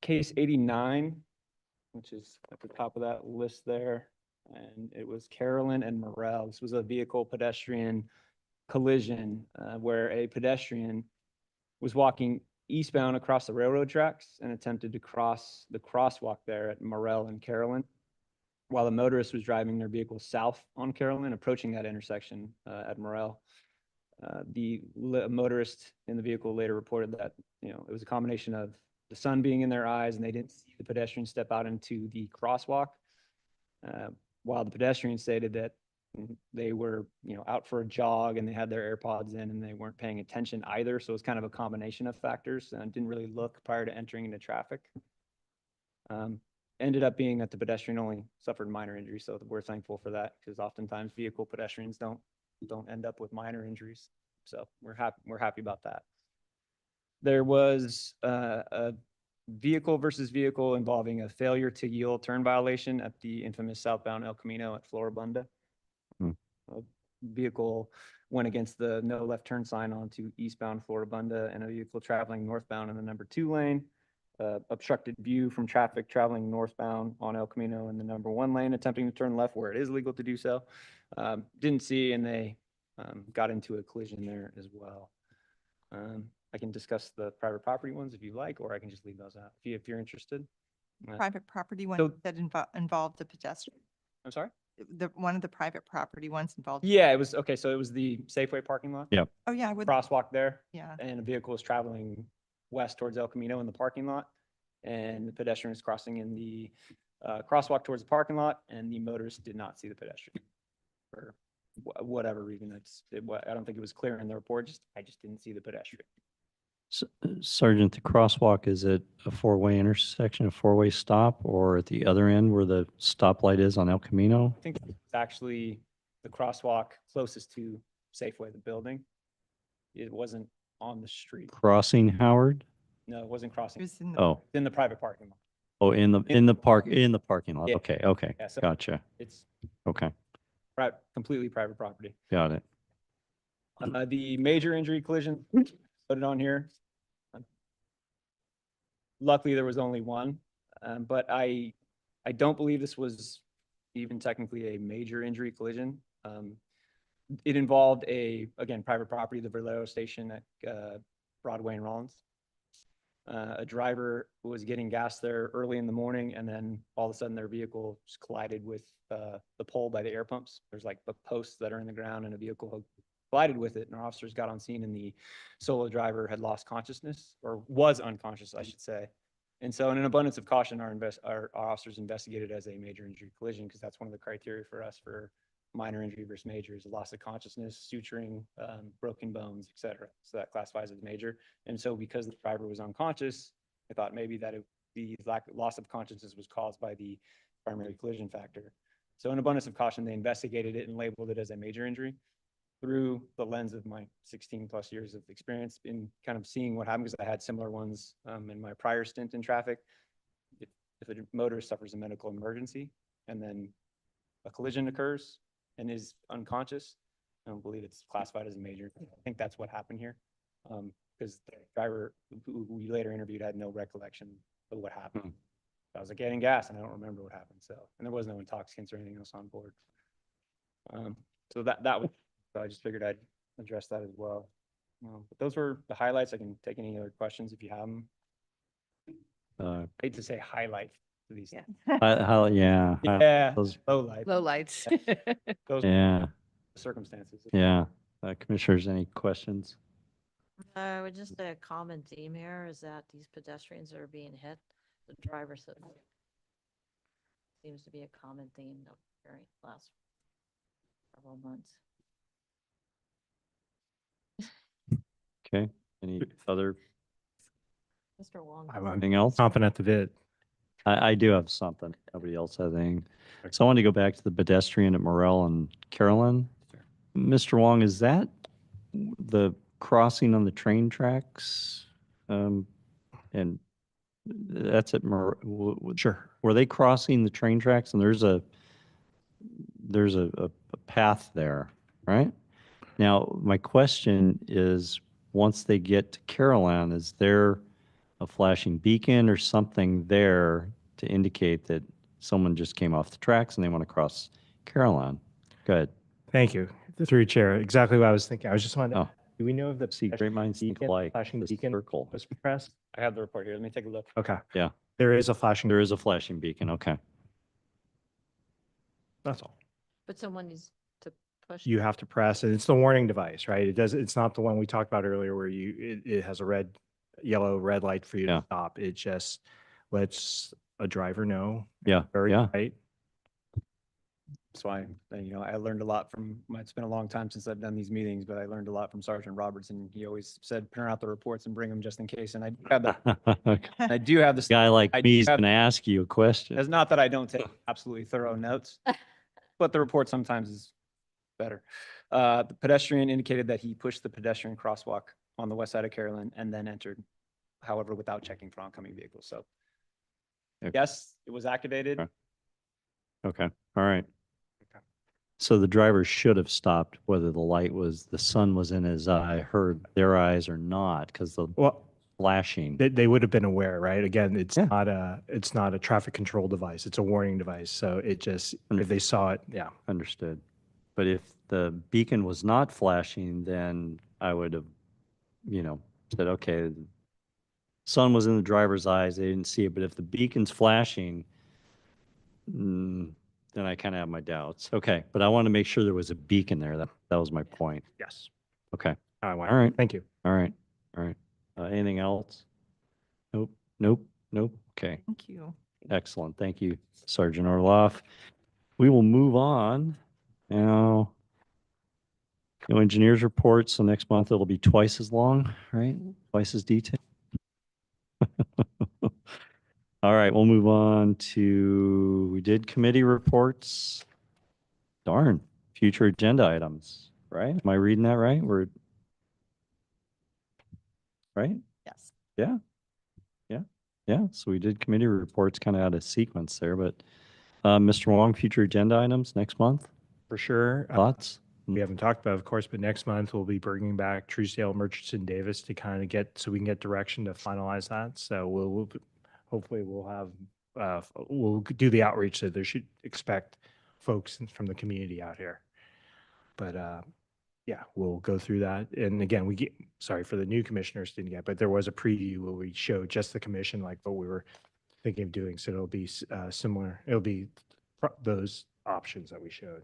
Case 89, which is at the top of that list there, and it was Carolyn and Morel. This was a vehicle pedestrian collision where a pedestrian was walking eastbound across the railroad tracks and attempted to cross the crosswalk there at Morel and Carolyn, while the motorist was driving their vehicle south on Carolyn, approaching that intersection at Morel. The motorist in the vehicle later reported that, it was a combination of the sun being in their eyes and they didn't see the pedestrian step out into the crosswalk, while the pedestrian stated that they were, out for a jog and they had their AirPods in and they weren't paying attention either. So it's kind of a combination of factors and didn't really look prior to entering into traffic. Ended up being that the pedestrian only suffered minor injuries. So we're thankful for that because oftentimes vehicle pedestrians don't end up with minor injuries. So we're happy about that. There was a vehicle versus vehicle involving a failure to yield turn violation at the infamous southbound El Camino at Floribunda. Hmm. A vehicle went against the no left turn sign onto eastbound Floribunda, and a vehicle traveling northbound in the number 2 lane obstructed view from traffic traveling northbound on El Camino in the number 1 lane, attempting to turn left where it is legal to do so. Didn't see, and they got into a collision there as well. I can discuss the private property ones if you like, or I can just leave those out if you're interested. Private property one So- that involved the pedestrian, I'm sorry? one of the private property ones involved. Yeah, it was, okay, so it was the Safeway parking lot. Yeah. Oh, yeah, I would, Crosswalk there, yeah. and a vehicle was traveling west towards El Camino in the parking lot, and the pedestrian was crossing in the crosswalk towards the parking lot, and the motorist did not see the pedestrian for whatever reason. I don't think it was clear in the report, I just didn't see the pedestrian. Sergeant, the crosswalk, is it a 4-way intersection, a 4-way stop, or at the other end where the stoplight is on El Camino? I think it's actually the crosswalk closest to Safeway, the building. It wasn't on the street. Crossing Howard? No, it wasn't It crossing. was in the, Oh, It's in the private parking lot. oh, in the parking lot. Yeah. Okay, okay, Yeah, so gotcha. it's Okay, completely private property. got it. The major injury collision, put it on here. Luckily, there was only one, but I don't believe this was even technically a major injury collision. It involved again, private property, the Valero station at Broadway and Rollins. A driver was getting gas there early in the morning, and then all of a sudden their vehicle just collided with the pole by the air pumps. There's like the posts that are in the ground, and a vehicle collided with it, and our officers got on scene, and the solo driver had lost consciousness, or was unconscious, I should say. And so in an abundance of caution, our officers investigated as a major injury collision, because that's one of the criteria for us for minor injury versus major is loss of consciousness, suturing, broken bones, et cetera. So that classifies as major. And so because the driver was unconscious, I thought maybe that the loss of consciousness was caused by the primary collision factor. So in abundance of caution, they investigated it and labeled it as a major injury. Through the lens of my 16 plus years of experience in kind of seeing what happened, because I had similar ones in my prior stint in traffic. If a motorist suffers a medical emergency and then a collision occurs and is unconscious, I don't believe it's classified as a major. I think that's what happened here, because the driver who we later interviewed had no recollection of what happened. I was like getting gas and I don't remember what happened. So, and there was no intoxicants or anything else on board. So that was. So I just figured I'd address that as well. But those were the highlights. I can take any other questions if you have them. I hate to say highlight to these. Yeah. Yeah. Yeah, Those- low light. Low lights. Those are Yeah, the circumstances. yeah. Commissioners, any questions? Just a common theme here is that these pedestrians that are being hit, the driver seems to be a common theme during the last several months. Okay, any other, Mr. Wong. anything else? Chomping at the bit. I do have something. Nobody else has anything. So I wanted to go back to the pedestrian at Morel and Carolyn. Mr. Wong, is that the crossing on the train tracks? And that's at Sure. were they crossing the train tracks? And there's a path there, right? Now, my question is, once they get to Caroline, is there a flashing beacon or something there to indicate that someone just came off the tracks and they want to cross Caroline? Go ahead. Thank you. Through your chair, exactly what I was thinking. I was just wondering, Oh. do we know if the See, great minds think beacon- alike. flashing The beacon circle. was pressed? I have the report here. Let me take a look. Okay. Yeah. There is a flashing, There is a flashing beacon. Okay. that's all. But someone needs to push. You have to press, and it's the warning device, right? It's not the one we talked about earlier where it has a yellow, red light for you Yeah. to stop. It just lets a driver know. Yeah. Very Yeah. right. That's why, I learned a lot it's been a long time since I've done these meetings, but I learned a lot from Sergeant Robertson. He always said, print out the reports and bring them just in case. And I do have I do have this. Guy like I do me is have- going to ask you a question. It's not that I don't take absolutely thorough notes, but the report sometimes is better. The pedestrian indicated that he pushed the pedestrian crosswalk on the west side of Carolyn and then entered however, without checking for oncoming vehicles. So Okay. yes, it was activated. Okay. Okay, all right. Okay. So the driver should have stopped whether the sun was in his eye, hurt their eyes or not, because the Well, flashing. they would have been aware, right? Again, it's Yeah. it's not a traffic control device. It's a warning device. So it just, if they saw it, yeah. Understood. But if the beacon was not flashing, then I would have, said, okay, the sun was in the driver's eyes, they didn't see it. But if the beacon's flashing, then I kind of have my doubts. Okay, but I want to make sure there was a beacon there. That was my point. Yes. Okay, All all right, Thank you. all right, all right. Anything else? Nope, nope, nope. Okay. Thank you. Excellent. Thank you, Sergeant Orloff. We will move on now. No engineers reports, so next month it'll be twice as long, right? Twice as detailed. All right, we'll move on to, we did committee reports. Darn, future agenda items, right? Am I reading that right? Right? Yes. Yeah. So we did committee reports kind of out of sequence there, but Mr. Wong, future agenda items next month? For sure. Thoughts? We haven't talked about, of course, but next month we'll be bringing back Truesdale, Murchison, Davis to kind of so we can get direction to finalize that. So hopefully we'll have, we'll do the outreach that they should expect folks from the community out here. But yeah, we'll go through that. And again, sorry for the new commissioners didn't get, but there was a preview where we showed just the commission, like what we were thinking of doing. So it'll be similar. It'll be those options that we showed.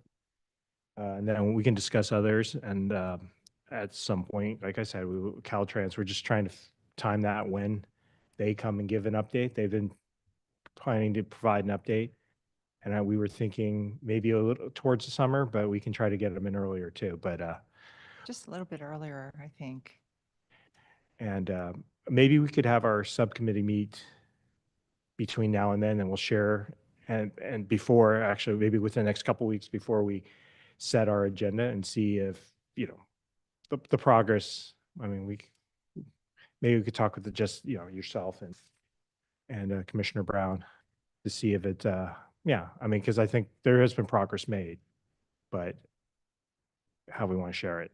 And then we can discuss others. And at some point, like I said, Caltrans, we're just trying to time that when they come and give an update. They've been planning to provide an update. And we were thinking maybe a little towards the summer, but we can try to get them in earlier too. But Just a little bit earlier, I think. and maybe we could have our subcommittee meet between now and then, and we'll share and before, actually, maybe within the next couple of weeks before we set our agenda and see if, the progress. I mean, maybe we could talk with yourself and Commissioner Brown to see if it, yeah, I mean, because I think there has been progress made, but how we want to share it.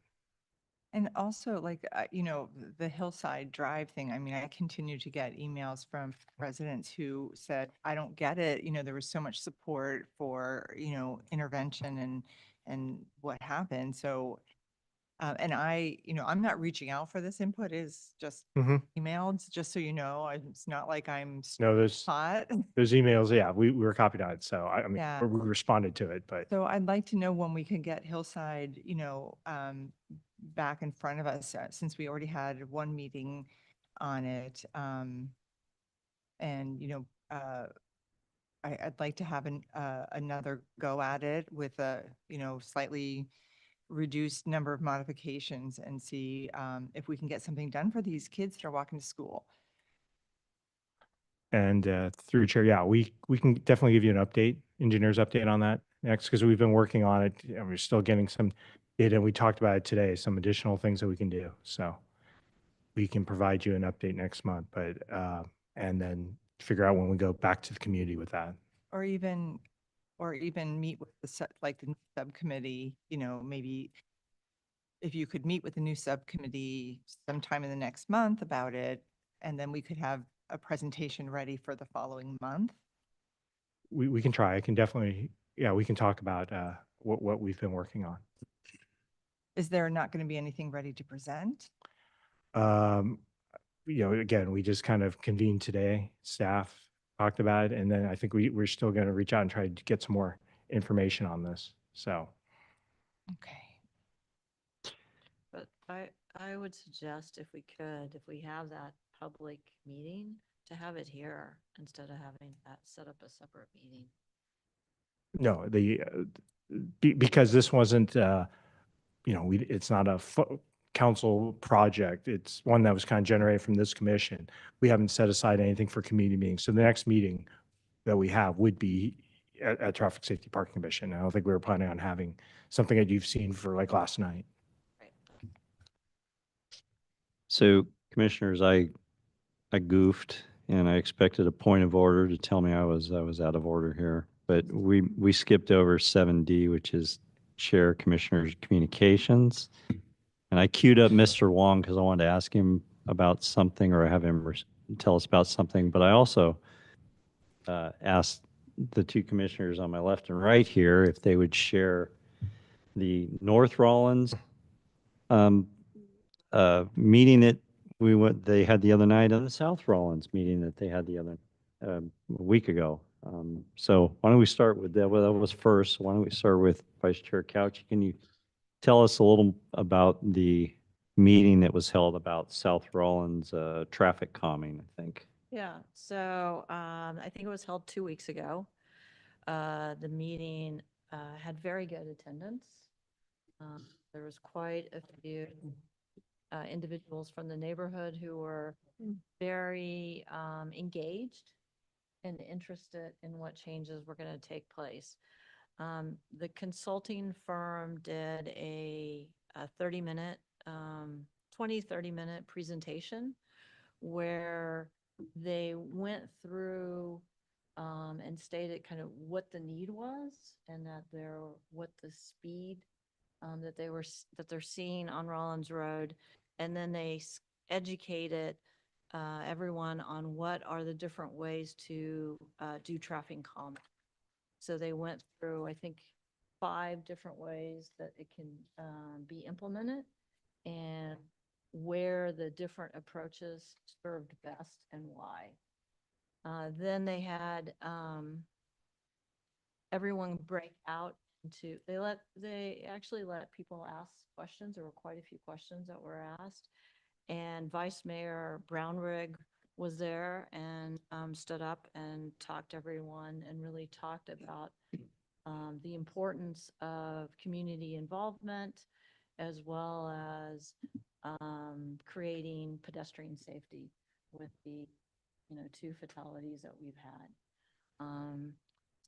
And also, like, the Hillside Drive thing, I mean, I continue to get emails from residents who said, I don't get it. There was so much support for, intervention and what happened. So, and I'm not reaching out for this input, is just Mhm. emailed, just so you know. It's not like I'm No, those hot. emails, yeah, we were copied on it. So I mean, Yeah. we responded to it, but So I'd like to know when we can get Hillside, back in front of us, since we already had one meeting on it. And, I'd like to have another go at it with a, slightly reduced number of modifications and see if we can get something done for these kids that are walking to school. and through chair, yeah, we can definitely give you an update, engineer's update on that next, because we've been working on it. And we're still getting some data. We talked about it today, some additional things that we can do. So we can provide you an update next month, but and then figure out when we go back to the community with that. Or even meet with the new subcommittee, maybe if you could meet with the new subcommittee sometime in the next month about it, and then we could have a presentation ready for the following month. We can try. I can definitely, yeah, we can talk about what we've been working on. Is there not going to be anything ready to present? Again, we just kind of convened today, staff talked about it, and then I think we're still going to reach out and try to get some more information on this. So, Okay. But I would suggest if we have that public meeting, to have it here instead of having that set up a separate meeting. no, because this wasn't, it's not a council project. It's one that was kind of generated from this commission. We haven't set aside anything for community meetings. So the next meeting that we have would be at Traffic Safety Parking Commission. I don't think we were planning on having something that you've seen for like last night. Right. So commissioners, I I goofed and I expected a point of order to tell me I was out of order here. But we skipped over 7D, which is Chair Commissioners Communications. And I queued up Mr. Wong because I wanted to ask him about something or have him tell us about something. But I also asked the two commissioners on my left and right here if they would share the North Rollins meeting that they had the other night and the South Rollins meeting that they had the other a week ago. So why don't we start with that? Well, that was first. Why don't we start with Vice Chair Couch? Can you tell us a little about the meeting that was held about South Rollins traffic calming, I think? Yeah, so I think it was held 2 weeks ago. The meeting had very good attendance. There was quite a few individuals from the neighborhood who were very engaged and interested in what changes were going to take place. The consulting firm did a 30-minute, 30-minute presentation where they went through and stated kind of what the need was and what the speed that they're seeing on Rollins Road. And then they educated everyone on what are the different ways to do traffic calming. So they went through, I think, 5 different ways that it can be implemented and where the different approaches served best and why. Then they had everyone break out into, they actually let people ask questions. There were quite a few questions that were asked. And Vice Mayor Brownrigg was there and stood up and talked to everyone and really talked about the importance of community involvement as well as creating pedestrian safety with the 2 fatalities that we've had.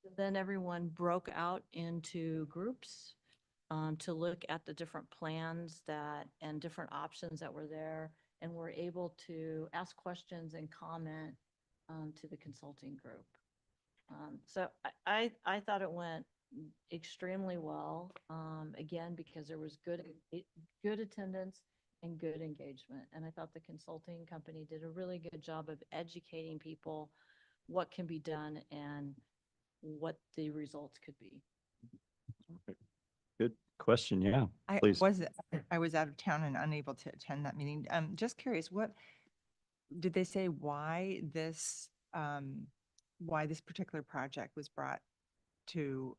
So then everyone broke out into groups to look at the different plans and different options that were there, and were able to ask questions and comment to the consulting group. So I thought it went extremely well, again, because there was good attendance and good engagement. And I thought the consulting company did a really good job of educating people what can be done and what the results could be. Good question. Yeah, I please. was out of town and unable to attend that meeting. Just curious, what did they say why this particular project was brought to,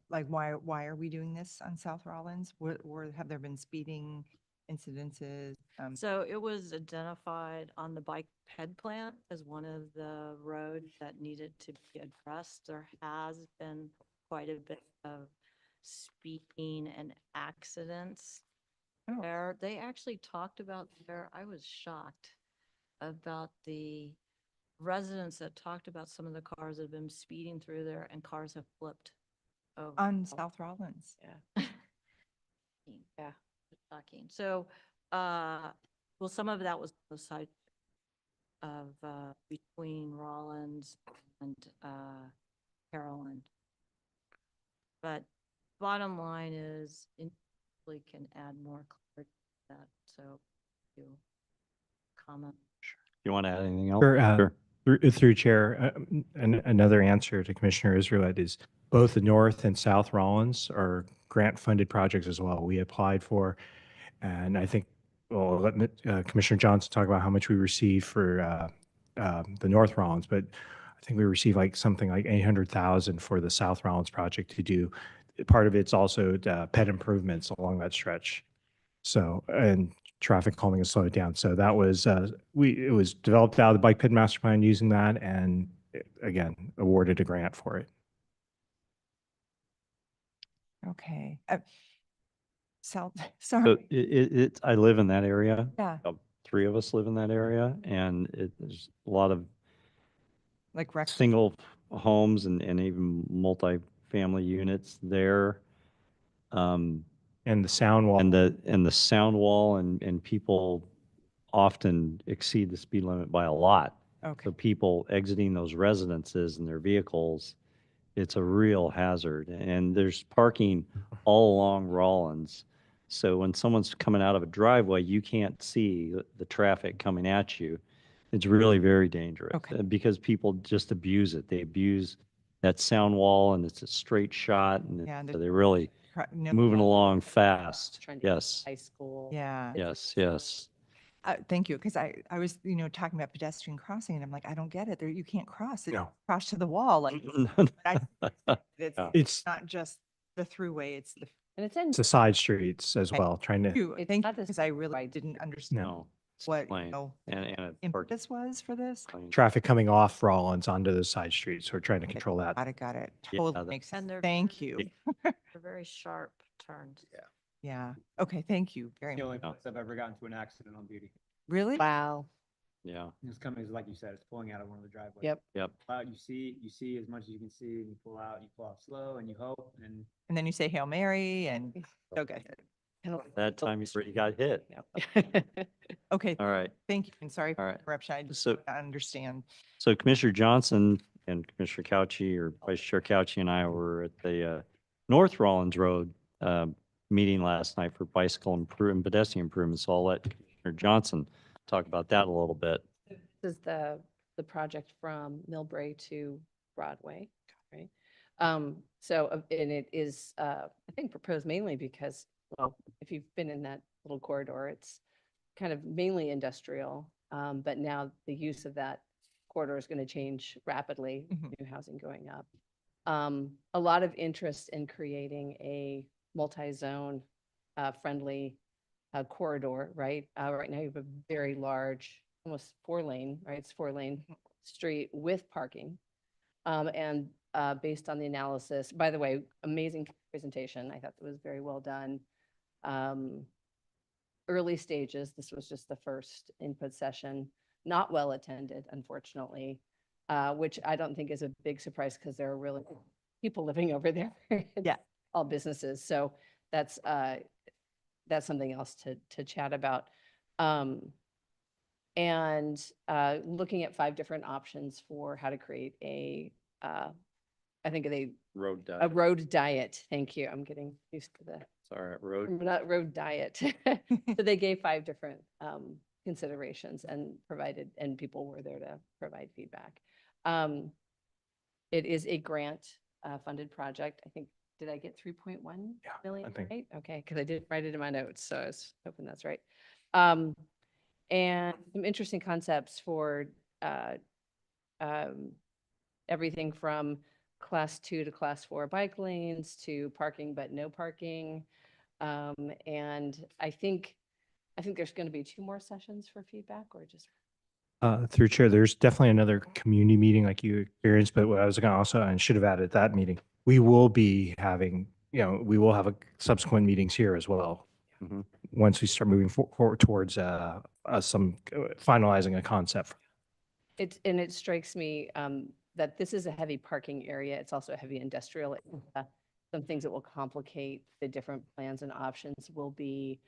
like, why are we doing this on South Rollins? Or have there been speeding incidences? So it was identified on the bike ped plan as one of the roads that needed to be addressed. There has been quite a bit of speeding and accidents Oh. there. They actually talked about there, I was shocked about the residents that talked about some of the cars that have been speeding through there and cars have flipped over. On South Rollins. Yeah. Yeah, shocking. So, well, some of that was the side of between Rollins and Carolyn. But bottom line is, we can add more clarity to that. So, you comment. You want to add anything else? Sure. Through Chair, another answer to Commissioner Israelite is both the North and South Rollins are grant-funded projects as well. We applied for, and I think, well, let Commissioner Johnson talk about how much we received for the North Rollins, but I think we received something like 800,000 for the South Rollins project to do. Part of it's also ped improvements along that stretch. So, and traffic calming is slowed down. So that was, it was developed out of the Bike Ped Master Plan using that, and again, awarded a grant for it. Okay. South, So sorry. I live in that area. Yeah, 3 of us live in that area, and there's a lot of like rec. single homes and even multi-family units there. And the sound wall. And the sound wall and people often exceed the speed limit by a lot. Okay. So people exiting those residences in their vehicles, it's a real hazard. And there's parking all along Rollins. So when someone's coming out of a driveway, you can't see the traffic coming at you. It's really very dangerous Okay. because people just abuse it. They abuse that sound wall, and it's a straight shot, and Yeah, and they're really No, moving along fast. Trying to Yes, high school. yeah. yes, yes. Thank you, because I was, talking about pedestrian crossing, and I'm like, I don't get it. There, you can't cross. No. Cross to the wall. Like, it's Yeah. It's not just the throughway, it's the And it's in, the side streets as Okay. well, trying to. few. It's Thank you, not the because I same really way. didn't understand No, it's what, plain. And a parking impetus was for this. lane. Traffic coming off Rollins onto the side streets. We're trying to control that. Got it. Yeah, Totally that- makes sense. And they're Thank you. They're very sharp turns. Yeah. Okay, thank you very much. place I've ever gotten to an accident on Beauty. Really? wow. Yeah, It's coming, like you said, it's pulling out of one of the driveways. Yep. yep. You see as much as you can see, and you pull off slow, and you hope, and And then you say Hail Mary and, okay. That time you already got hit. Yep. Okay, All right, thank you, and sorry for all the right. interruption. I just So- don't understand. So Commissioner Johnson and Commissioner Couchy, or Vice Chair Couchy, and I were at the North Rollins Road meeting last night for bicycle and pedestrian improvements. So I'll let Commissioner Johnson talk about that a little bit. This is the project from Millbrae to Broadway, right? And it is, I think, proposed mainly because, well, if you've been in that little corridor, it's kind of mainly industrial. But now the use of that corridor is going to change rapidly, with Mhm. new housing going up. A lot of interest in creating a multi-zone friendly corridor, right? Right now you have a very large, almost 4-lane, right? It's 4-lane street with parking. And based on the analysis, by the way, amazing presentation. I thought it was very well done. Early stages, this was just the first input session, not well attended, unfortunately, which I don't think is a big surprise because there are really people living over there. It's Yeah. all businesses. So that's something else to chat about. And looking at 5 different options for how to create I think Road a road diet. Thank you. I'm getting used to the Sorry, road. not road diet. So they gave 5 different considerations and people were there to provide feedback. It is a grant funded project. I think, did I get 3.1 million? I think. Right? Okay, because I did write it in my notes, so I was hoping that's right. And some interesting concepts for everything from class 2 to class 4 bike lanes to parking but no parking. And I think there's going to be 2 more sessions for feedback, or just Through chair, there's definitely another community meeting like you experienced, but what I was going to also, and should have added that meeting, we will be having, we will have a subsequent meetings here as well. Mhm. Once we start moving forward towards some finalizing a concept. it strikes me that this is a heavy parking area. It's also a heavy industrial area. Some things that will complicate the different plans and options will be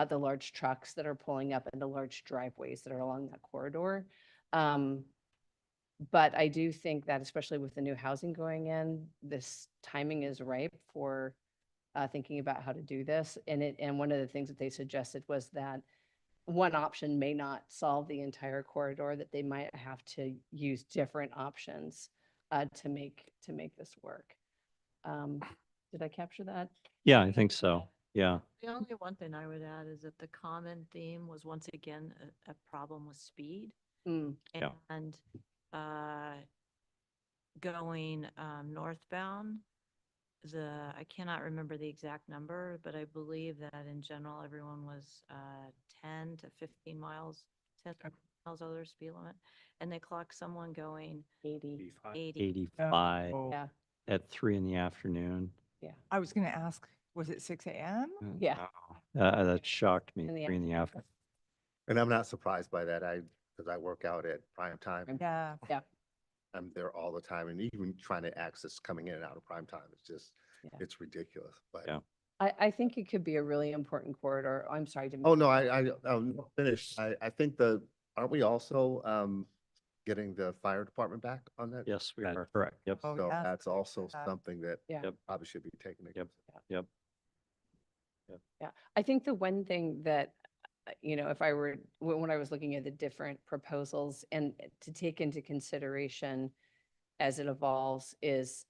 the large trucks that are pulling up and the large driveways that are along that corridor. But I do think that, especially with the new housing going in, this timing is ripe for thinking about how to do this. And one of the things that they suggested was that one option may not solve the entire corridor, that they might have to use different options to make this work. Did I capture that? Yeah, I think so. Yeah. The only one thing I would add is that the common theme was once again a problem with speed. Mm, Yeah. And going northbound, I cannot remember the exact number, but I believe that in general, everyone was 10 to 15 miles, 10 miles over speed limit. And they clocked someone going 80. 80. 85 Yeah, at 3 in the afternoon. I was going to ask, was it 6 a.m.? Yeah. That shocked me, In the 3 in the afternoon. And I'm not surprised by that. Because I work out at prime time. Yeah. I'm there all the time, and even trying to access coming in and out of prime time, it's just, Yeah. it's ridiculous. But Yeah. I think it could be a really important corridor. I'm sorry to. Oh, no, I'm finished. I think aren't we also, getting the fire department back on that? Yes, we are. Correct. Yep. Oh, So yeah. that's also something that Yeah. Yep. probably should be taken into Yep. consideration. Yep. Yeah, I think the one thing that, if I were, when I was looking at the different proposals and to take into consideration as it evolves is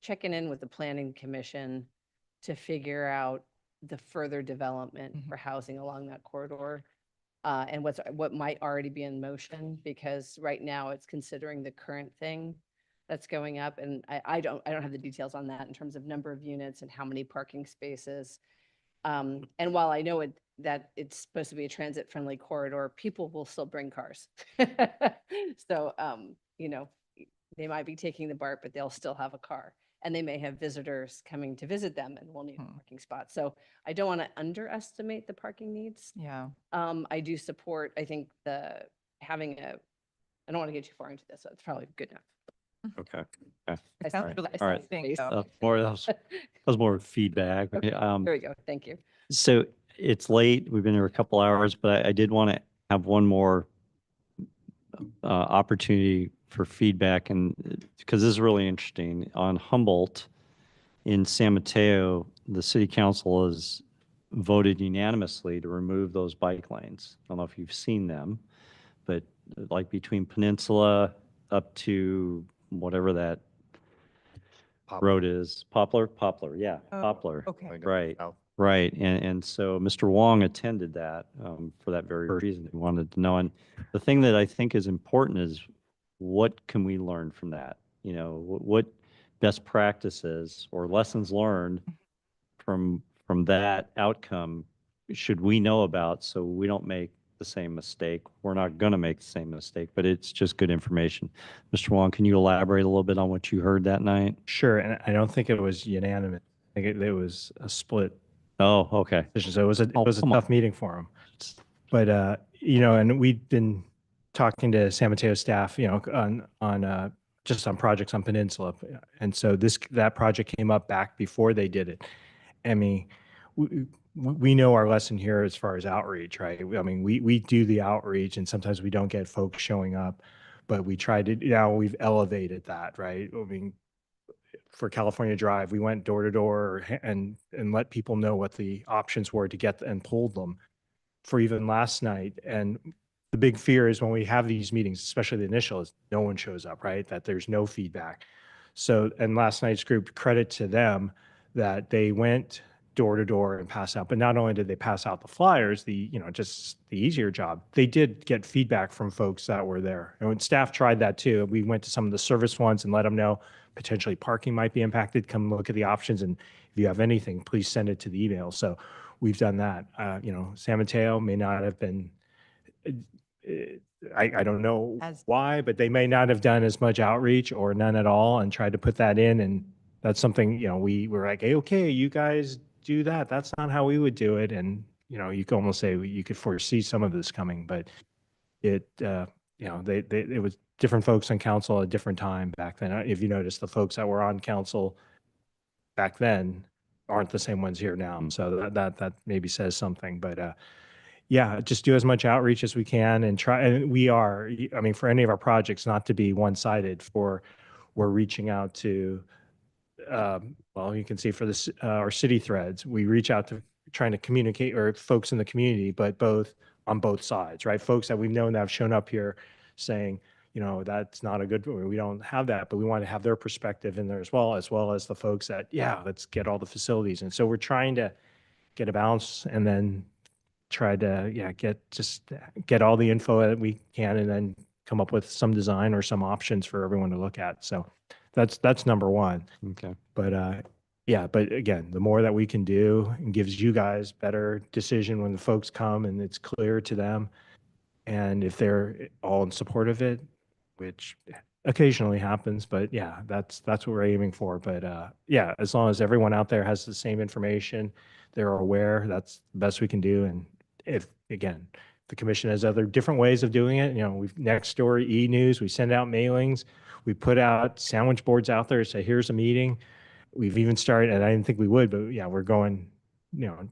checking in with the planning commission to figure out the further development Mhm. for housing along that corridor. And what might already be in motion, because right now it's considering the current thing that's going up. And I don't have the details on that in terms of number of units and how many parking spaces. And while I know that it's supposed to be a transit friendly corridor, people will still bring cars. So, they might be taking the BART, but they'll still have a car. And they may have visitors coming to visit them and will need a parking spot. So I don't want to underestimate the parking needs. Yeah. I do support, I think I don't want to get too far into this, so it's probably good enough. Okay. I It saw- sounds really I saw his exciting, face. though. That was more feedback. Okay, There we go. Thank you. So it's late. We've been here a couple hours, but I did want to have one more opportunity for feedback, and because this is really interesting. On Humboldt in San Mateo, the city council has voted unanimously to remove those bike lanes. I don't know if you've seen them, but like between Peninsula up to whatever that road is, Poplar, yeah, Oh, Poplar. Okay. Going Right. south. Right. And so Mr. Wong attended that for that very reason. He wanted to know. And the thing that I think is important is what can we learn from that? What best practices or lessons learned from that outcome should we know about so we don't make the same mistake? We're not going to make the same mistake, but it's just good information. Mr. Wong, can you elaborate a little bit on what you heard that night? Sure, and I don't think it was unanimous. I think it was a split Oh, okay. decision. So it Oh, was a come on. tough meeting for him. But, and we've been talking to San Mateo staff, on just on projects on Peninsula. And so that project came up back before they did it. I mean, we know our lesson here as far as outreach, right? I mean, we do the outreach and sometimes we don't get folks showing up, but we tried to, now we've elevated that, right? I mean, for California Drive, we went door to door and let people know what the options were to get and pulled them for even last night. And the big fear is when we have these meetings, especially the initial, is no one shows up, right? That there's no feedback. So, and last night's group, credit to them that they went door to door and pass out. But not only did they pass out the flyers, just the easier job, they did get feedback from folks that were there. And when staff tried that too, we went to some of the service ones and let them know potentially parking might be impacted. Come look at the options. And if you have anything, please send it to the email. So we've done that. San Mateo may not have been, I don't know why, but they may not have done as much outreach or none at all and tried to put that in. And that's something, we were like, hey, okay, you guys do that. That's not how we would do it. And, you could almost say you could foresee some of this coming, but it was different folks on council at a different time back then. If you notice, the folks that were on council back then aren't the same ones here now. So that maybe says something, but yeah, just do as much outreach as we can and try. And for any of our projects, not to be one-sided, we're reaching out to, you can see for this, our city threads, we reach out to trying to communicate or folks in the community, but on both sides, right? Folks that we've known that have shown up here saying, that's not a good, we don't have that, but we want to have their perspective in there as well as the folks that, let's get all the facilities. And so we're trying to get a balance and then try to, get all the info that we can and then come up with some design or some options for everyone to look at. So that's number one. Okay. But but again, the more that we can do and gives you guys better decision when the folks come and it's clear to them. And if they're all in support of it, which occasionally happens, but that's what we're aiming for. But as long as everyone out there has the same information, they're aware, that's the best we can do. And if the commission has other different ways of doing it, we've Nextdoor, e-news, we send out mailings, we put out sandwich boards out there, say, here's a meeting. We've even started, and I didn't think we would, but yeah, we're going,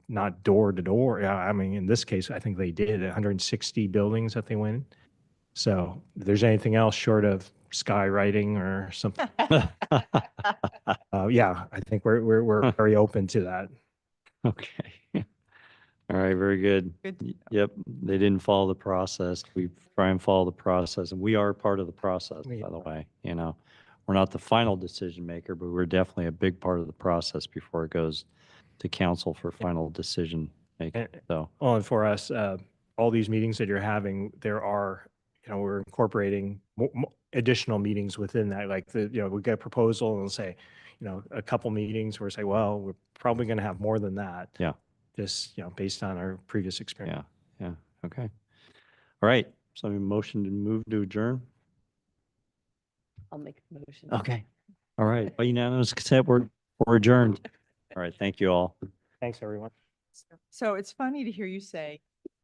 not door to door. Yeah, I mean, in this case, I think they did 160 buildings that they went. So if there's anything else short of skywriting or something, yeah, I think we're very open to that. Okay. All right, very good. Good. Yep, they didn't follow the process. We try and follow the process, and we are part of the process, We by the way. We're not the final decision maker, but we're definitely a big part of the process before it goes to council for final decision making. And- So, Well, and for us, all these meetings that you're having, there are, we're incorporating additional meetings within that. Like we get a proposal and say, a couple meetings where we say, well, we're probably going to have more than that. Yeah. Just, based on our previous experience. yeah, okay. All right, so motion to move to adjourn? I'll make a motion. Okay. All right, by unanimous consent, we're adjourned. All right, thank you all. Thanks, everyone. So it's funny to hear you say,